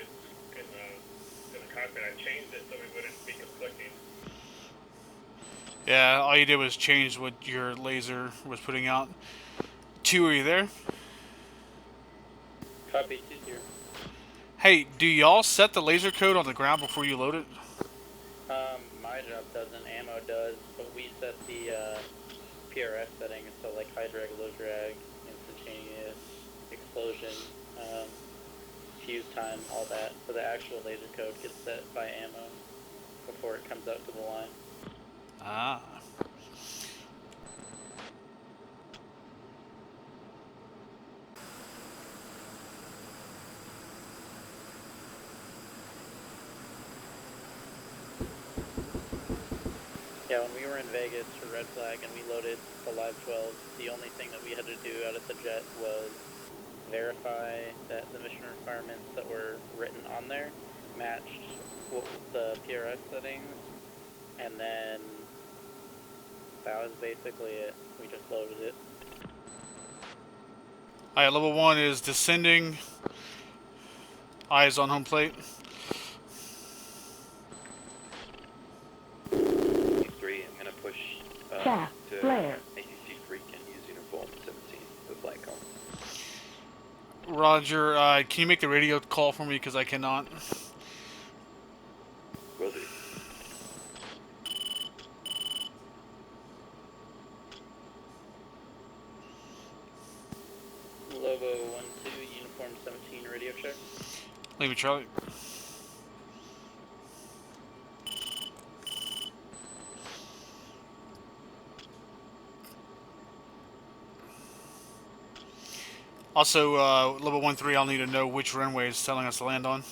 in the cockpit. I changed it so we wouldn't be conflicting. Yeah, all you did was change what your laser was putting out. 2, are you there? Copy 2 here. Hey, do y'all set the laser code on the ground before you load it? My job doesn't, ammo does, but we set the PRS settings, so like high drag, low drag, instantaneous, explosion, fuse time, all that. So the actual laser code gets set by ammo before it comes out to the line. Ah. Yeah, when we were in Vegas for Red Flag and we loaded the Live 12, the only thing that we had to do out of the jet was verify that the mission requirements that were written on there matched the PRS settings, and then that was basically it. We just loaded it. Alright, level 1 is descending. Eyes on home plate. E3, I'm gonna push Cap, to flare. ACC Freak and use uniform 17 with Falcon. Roger, can you make the radio call for me, because I cannot? Will do. Lobo 1-2, uniform 17, radio check. Leave it, Charlie. Also, level 1-3, I'll need to know which runway is telling us to land on.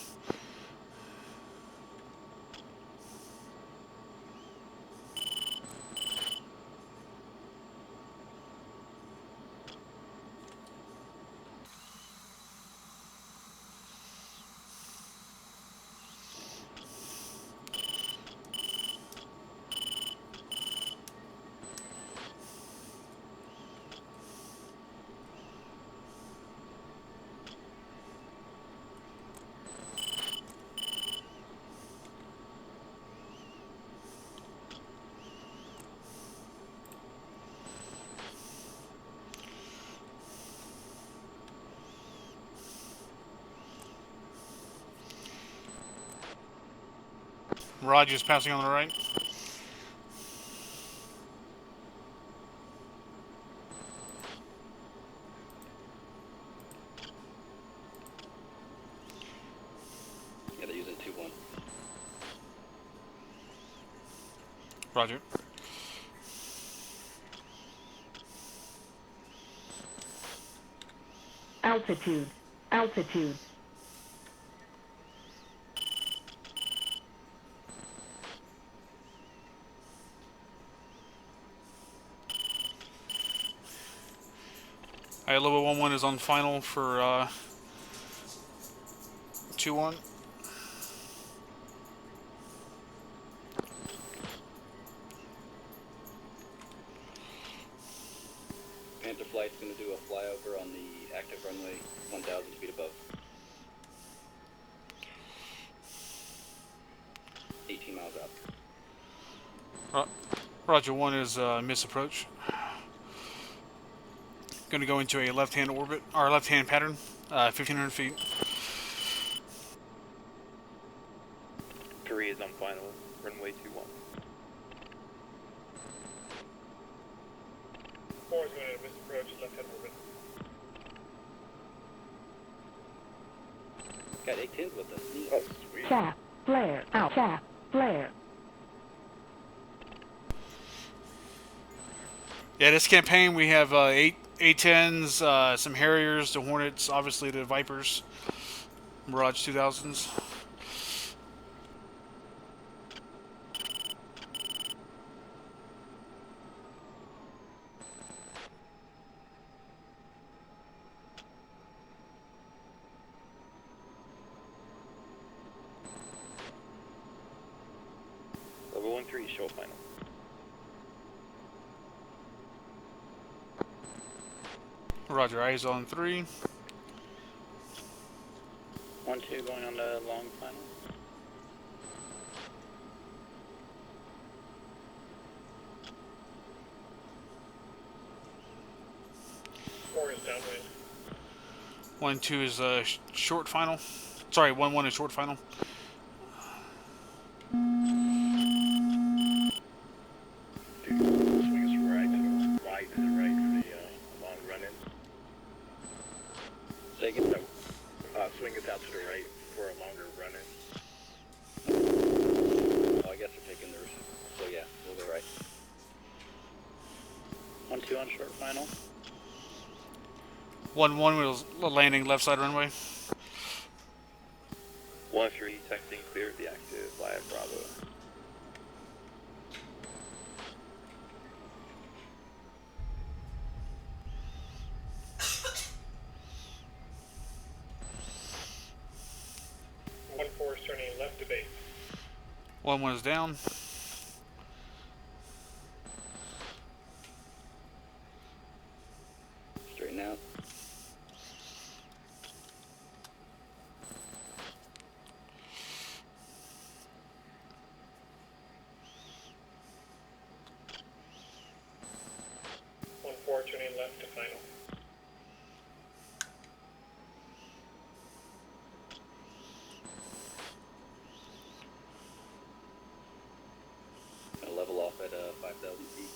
Roger's passing on the right. Yeah, they're using 2-1. Roger. Altitude. Altitude. Alright, level 1-1 is on final for 2-1. Panther Flight's going to do a flyover on the active runway 1,000 feet above. Roger, 1 is misapproach. Going to go into a left-hand orbit, or left-hand pattern, 1,500 feet. 3 is on final, runway 21. 4 is going to misapproach left-hand orbit. Got 810s with us. Oh, sweet. Chaff. Flare. Out. Chaff. Flare. Yeah, this campaign we have eight A10s, some Harriers, the Hornets, obviously the Vipers, Mirage 2000s. Level 13, show final. Roger, eyes on 3. 1-2 going on to long final. 4 is downwind. 1-2 is short final. Sorry, 1-1 is short final. Dude, swing us right to the right for the long run-in. Say again? No, swing us out to the right for a longer run-in. Oh, I guess they're taking theirs. So yeah, we'll go right. 1-2 on short final. 1-1 was landing left side runway. 1-3, texting clear of the active, via Bravo. One 4 is turning left to base. 1-1 is down. Straighten out. One 4 turning left to final. Gonna level off at 5,000 feet.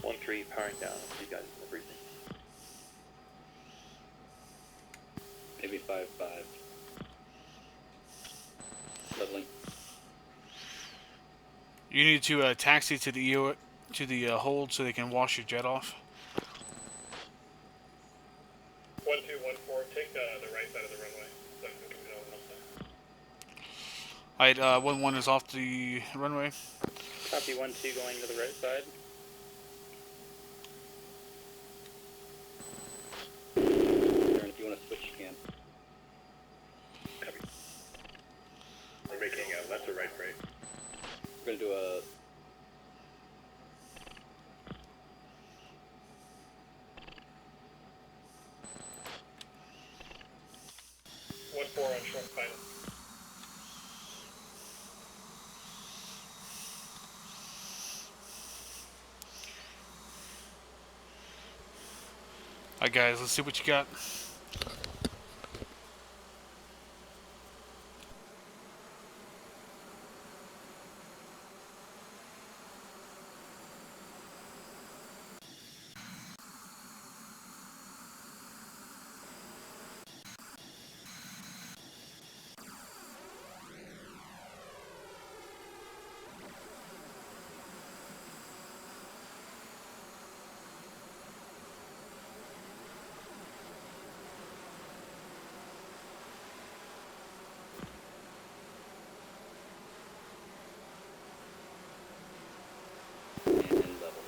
1-3, powering down. You guys in the briefing. Maybe 5-5. Leveling. You need to taxi to the hold so they can wash your jet off. 1-2, 1-4, take the right side of the runway. So I can get it on the left side. Alright, 1-1 is off the runway. Copy 1-2 going to the right side. Aaron, if you want to switch, you can. Copy. We're making a left or right break. We're gonna do a... 1-4 on short final. Alright guys, let's see what you got. and level.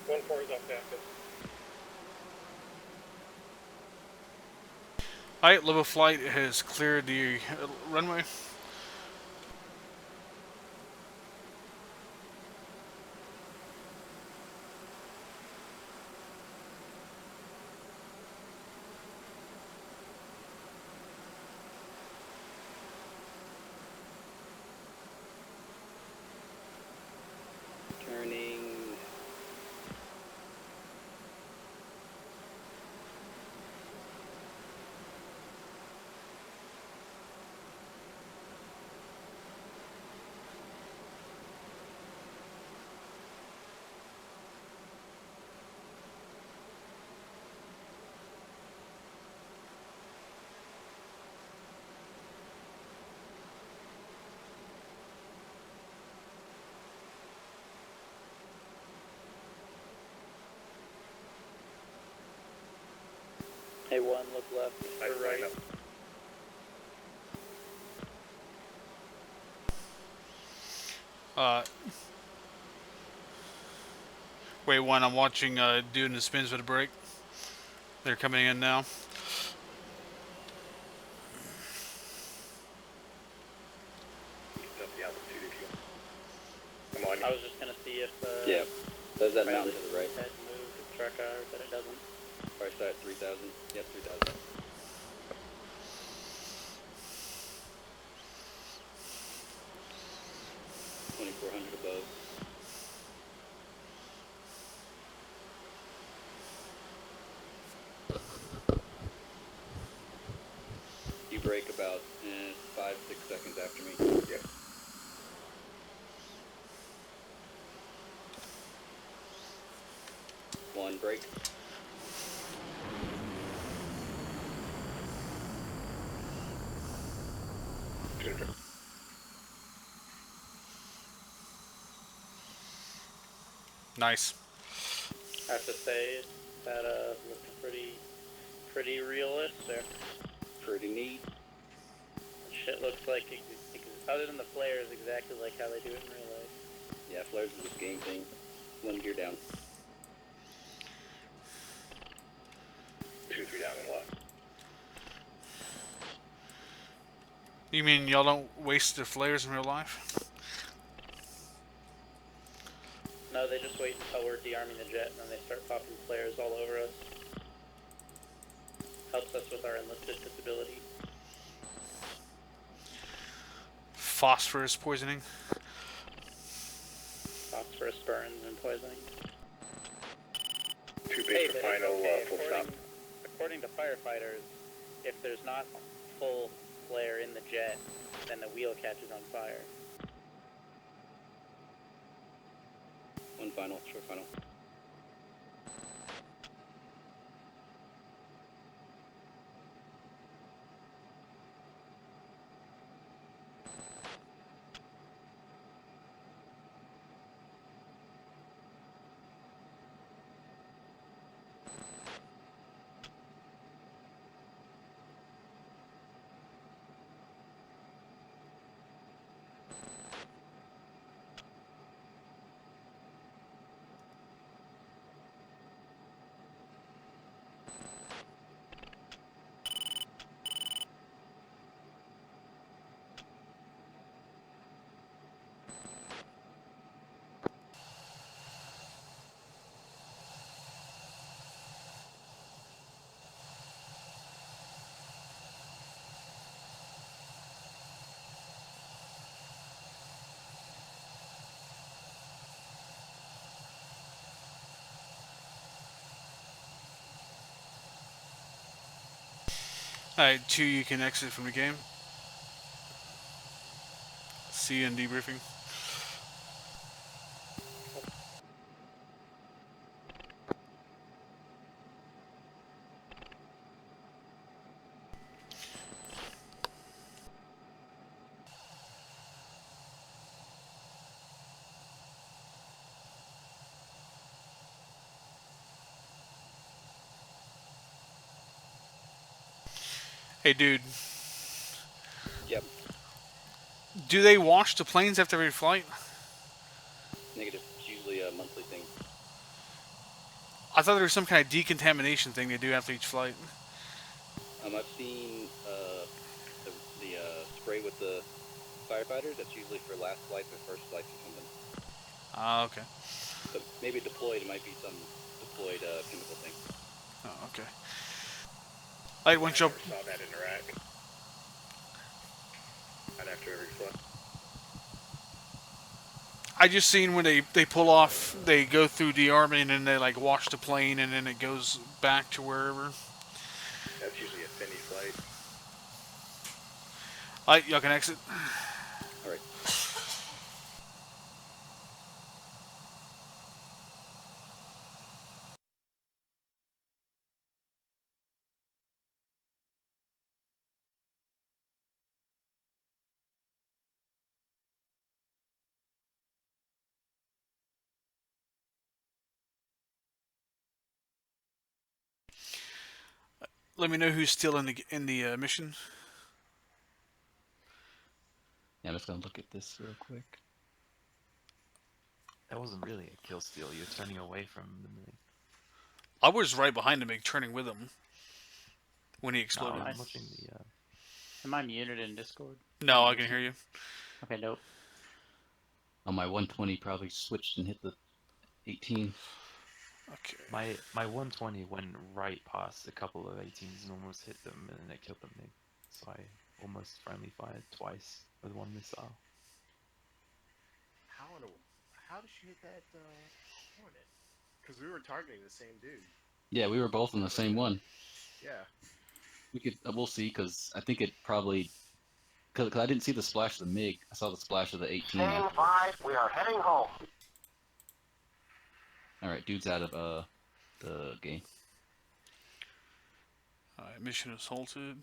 1-4 is off the active. Alright, level flight has cleared the runway. Hey, 1, look left I or right. know. Wait, 1, I'm watching dude in the spins with a brake. They're coming in now. Up the altitude if you want. I'm I on. was just gonna see if Yeah. There's that right, mountain to the right. had moved the truck hour, but it doesn't. Probably start at 3,000. Yep, 3,000. 2,400 above. You brake about 5-6 seconds after me. Yep. One brake. Nice. I have to say that looked pretty realistic. Pretty neat. Shit looks like, other than the flares, exactly like how they do it in real life. Yeah, flares is just game thing. One gear down. 2-3 down and left. You mean y'all don't waste the flares in real life? No, they just wait until we're dearming the jet and then they start popping flares all over us. Helps us with our enlisted disability. Phosphorus poisoning. Phosphorus burns and poisoning. 2 Hey, big for but it's final okay. full stop. According to firefighters, if there's not full flare in the jet, then the wheel catches on fire. One final, short final. Alright, 2, you can exit from the game. See you in debriefing. Hey, dude. Yep. Do they wash the planes after every flight? Negative. It's usually a monthly thing. I thought there was some kind of decontamination thing they do after each flight. I've seen the spray with the firefighters. That's usually for last flights or first flights or something. Ah, okay. But maybe deployed, it might be some deployed chemical thing. Oh, okay. Like, once y'all... I never saw that in Iraq. Right after every flight. I just seen when they pull off, they go through dearming and then they like wash the plane and then it goes back to wherever. That's usually a Fendi flight. Alright, y'all can exit. All right. Let me know who's still in the mission. Yeah, I'm just gonna look at this real quick. That wasn't really a kill steal. You're turning away from the MiG. I was right behind him, turning with him when he No, exploded. I'm watching the. Am I muted in Discord? No, I can hear you. Okay, dope. Oh, my 120 probably switched and hit the 18. Okay. My 120 went right past a couple of 18s and almost hit them, and it killed the MiG. So I almost friendly fired twice with one missile. How did she hit that Hornet? Because we were targeting the same dude. Yeah, we were both on the same one. Yeah. We'll see, because I think it probably, because I didn't see the splash of the MiG. I saw the splash of the 18. Stand 5, we are heading home. All right, dude's out of the game. Alright, mission is halted.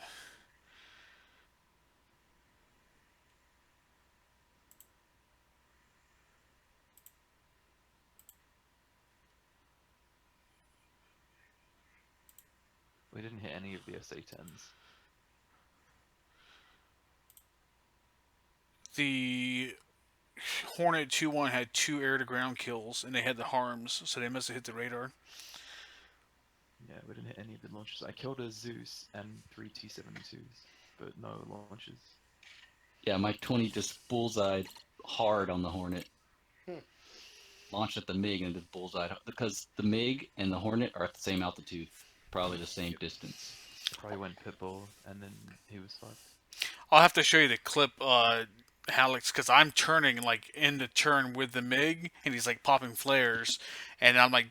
We didn't hit any of the SA-10s. The Hornet 2-1 had 2 air-to-ground kills, and they had the harms, so they must have hit the radar. Yeah, we didn't hit any of the launches. I killed a Zeus and 3 T-72s, but no launches. Yeah, my 20 just bullseyed hard on the Hornet. Launched at the MiG and just bullseyed, because the MiG and the Hornet are at the same altitude, probably the same distance. Probably went pitbull, and then he was fucked. I'll have to show you the clip, Alex, because I'm turning like in the turn with the MiG, and he's like popping flares, and I'm like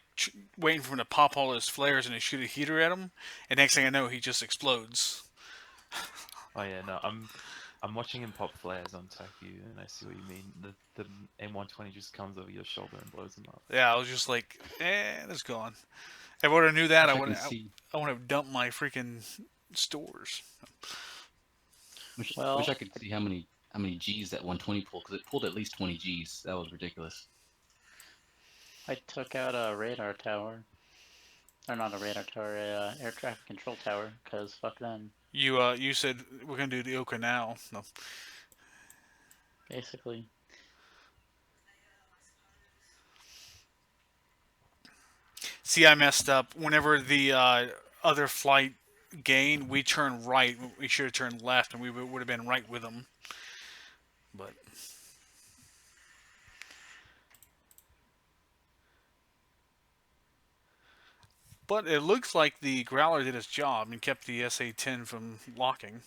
waiting for him to pop all his flares and to shoot a heater at him, and next thing I know, he just explodes. Oh yeah, no, I'm watching him pop flares on TACU, and I see what you mean. The M120 just comes over your shoulder and blows him up. Yeah, I was just like, it's gone. If I would have knew that, I would have dumped my freaking stores. Wish Well- I could see how many G's that 120 pulled, because it pulled at least 20 G's. That was ridiculous. I took out a radar tower. Or not a radar tower, a air traffic control tower, because fuck them. You said we're gonna do the Oka now. No. Basically. See, I messed up. Whenever the other flight gained, we turned right. We should have turned left, and we would have been right with them. But it looks like the Growler did its job and kept the SA-10 from locking.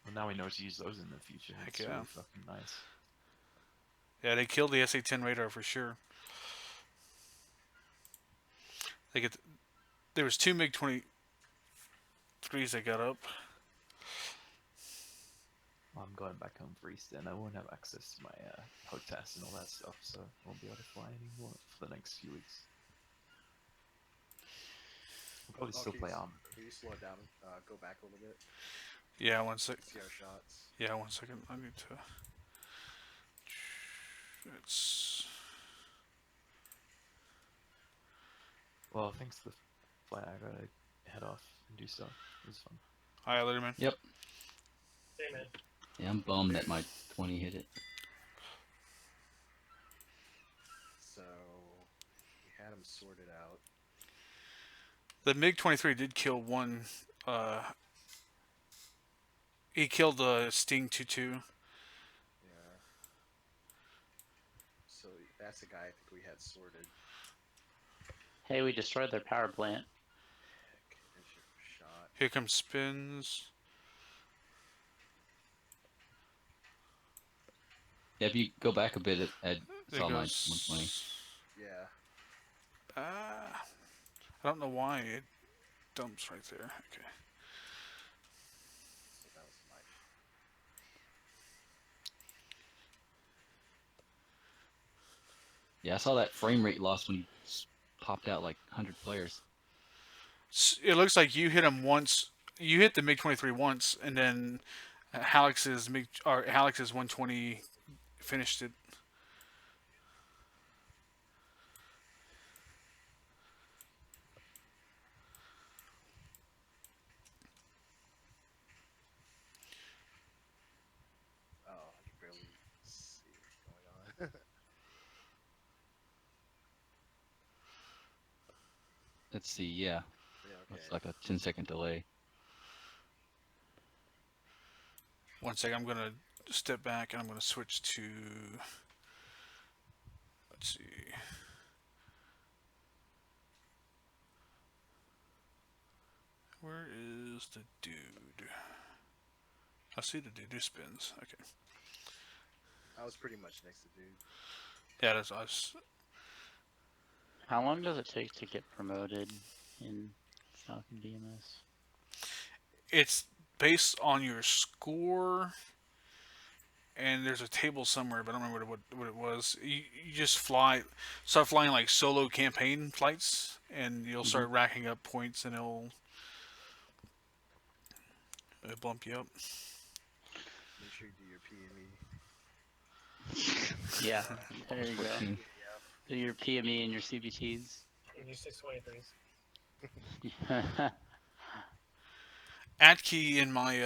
Well, now we know to use those in the future. Heck It's yeah. really fucking nice. Yeah, they killed the SA-10 radar for sure. There was 2 MiG-23s that got up. Well, I'm going back home for Easter, and I won't have access to my hug test and all that stuff, so I won't be able to fly anymore for the next few weeks. I'll probably still play Arm. Can you slow it down? Go back a little bit. Yeah, 1 sec. See our shots. Yeah, 1 second. I need to. It's. Well, thanks to the flight, I gotta head off and do stuff. It was fun. Hi, Letterman. Yep. Hey, man. Yeah, I'm bummed that my 20 hit it. So we had him sorted out. The MiG-23 did kill one. He killed the Sting 2-2. Yeah. So that's the guy I think we had sorted. Hey, we destroyed their power plant. Heck, there's your shot. Here comes Spins. Yeah, if you go back a bit, Ed There saw my goes. 120. Yeah. I don't know why it dumps right there. Okay. So that was my. Yeah, I saw that frame rate loss when he popped out like 100 players. It looks like you hit him once. You hit the MiG-23 once, and then Halix's 120 finished it. Let's see. Yeah, Yeah, okay. it's like a 10-second delay. 1 second, I'm gonna step back and I'm gonna switch to. Let's see. Where is the dude? I see the dude who spins. Okay. I was pretty much next to dude. Yeah, that's us. How long does it take to get promoted in Falcon BMS? It's based on your score, and there's a table somewhere, but I don't remember what it was. You just start flying like solo campaign flights, and you'll start racking up points, and it'll bump you up. Make sure you do your PME. Yeah, there you go. 14. Do your PME and your CBTs. And you 623s. Atke in my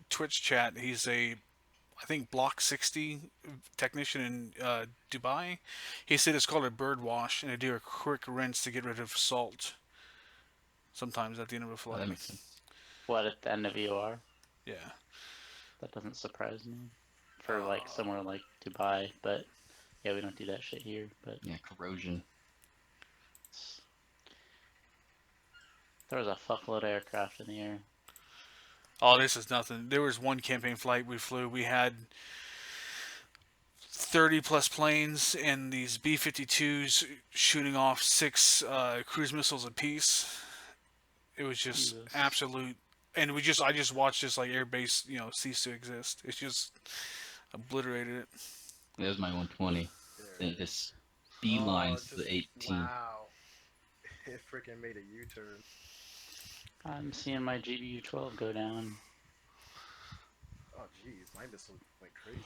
Twitch chat, he's a I think Block 60 technician in Dubai. He said it's called a bird wash, and they do a quick rinse to get rid of salt. Sometimes at the end of a Oh, flight. that makes sense. What, at the end of EOR? Yeah. That doesn't surprise me. For like somewhere like Dubai, but yeah, we don't do that shit here. But Yeah, corrosion. there was a fuckload of aircraft in the air. Oh, this is nothing. There was one campaign flight we flew. We had 30 plus planes and these B-52s shooting off 6 cruise missiles apiece. It was just Jesus. absolute. And I just watched this like airbase, cease to exist. It's just obliterated it. There's my 120. There. It just beelines to just- the 18. Wow. It freaking made a U-turn. I'm seeing my GBU-12 go down. Oh jeez, my missile went crazy.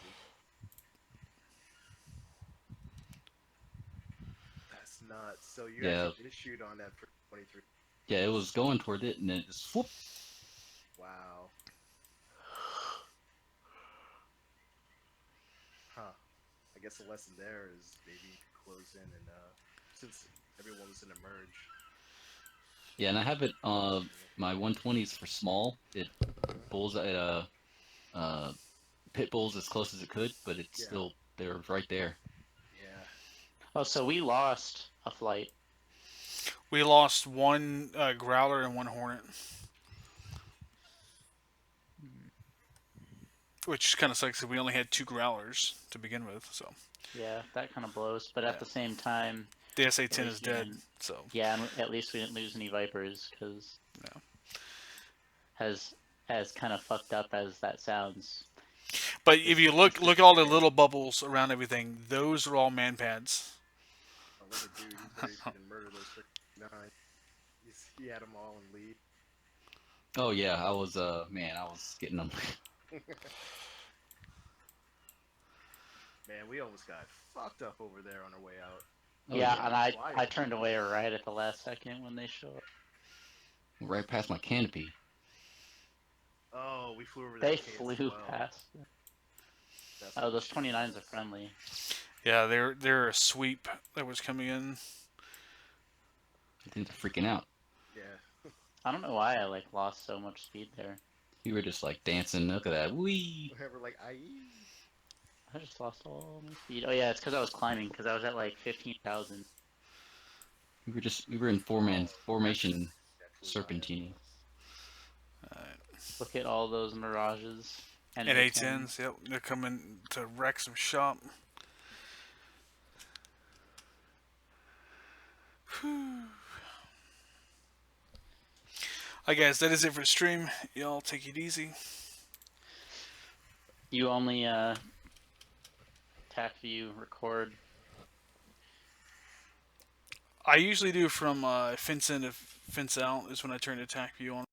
That's nuts. So you Yeah. actually did shoot on that for 23. Yeah, it was going toward it, and then it just whoop. Wow. Huh. I guess the lesson there is maybe close in and since everyone was in a merge. Yeah, and I have it. My 120s for small. It bulls at pit bulls as close as it could, but it's Yeah. still they're right there. Yeah. Oh, so we lost a flight. We lost one Growler and one Hornet. Which kind of sucks because we only had 2 Growlers to begin with, so. Yeah, that kind of blows. But at the same time, The SA-10 is least dead, you- so. yeah, and at least we didn't lose any Vipers, because No. as kind of fucked up as that sounds. But if you look at all the little bubbles around everything, those are all man pads. Oh, look at dude, he's ready to freaking murder those freaking 9. He had them all in lead. Oh yeah, I was man, I was getting them. Man, we almost got fucked up over there on our way out. Oh, Yeah, yeah. and I turned away right at the last second when they showed up. Right past my canopy. Oh, we flew over They that case flew as well. past. That's Oh, those 29s are friendly. Yeah, they're a sweep that was coming in. I think they're freaking out. Yeah. I don't know why I lost so much speed there. You were just like dancing. Look at that. Wee. We're like, aye. I just lost all my speed. Oh yeah, it's because I was climbing, because I was at like 15,000. We were in formation serpentine. Look at all those Mirages. And A-10s, yep, they're coming to wreck some shop. Whew. Alright guys, that is it for the stream. Y'all take it easy. You only tack view record. I usually do from fence in to fence out is when I turn the attack view on.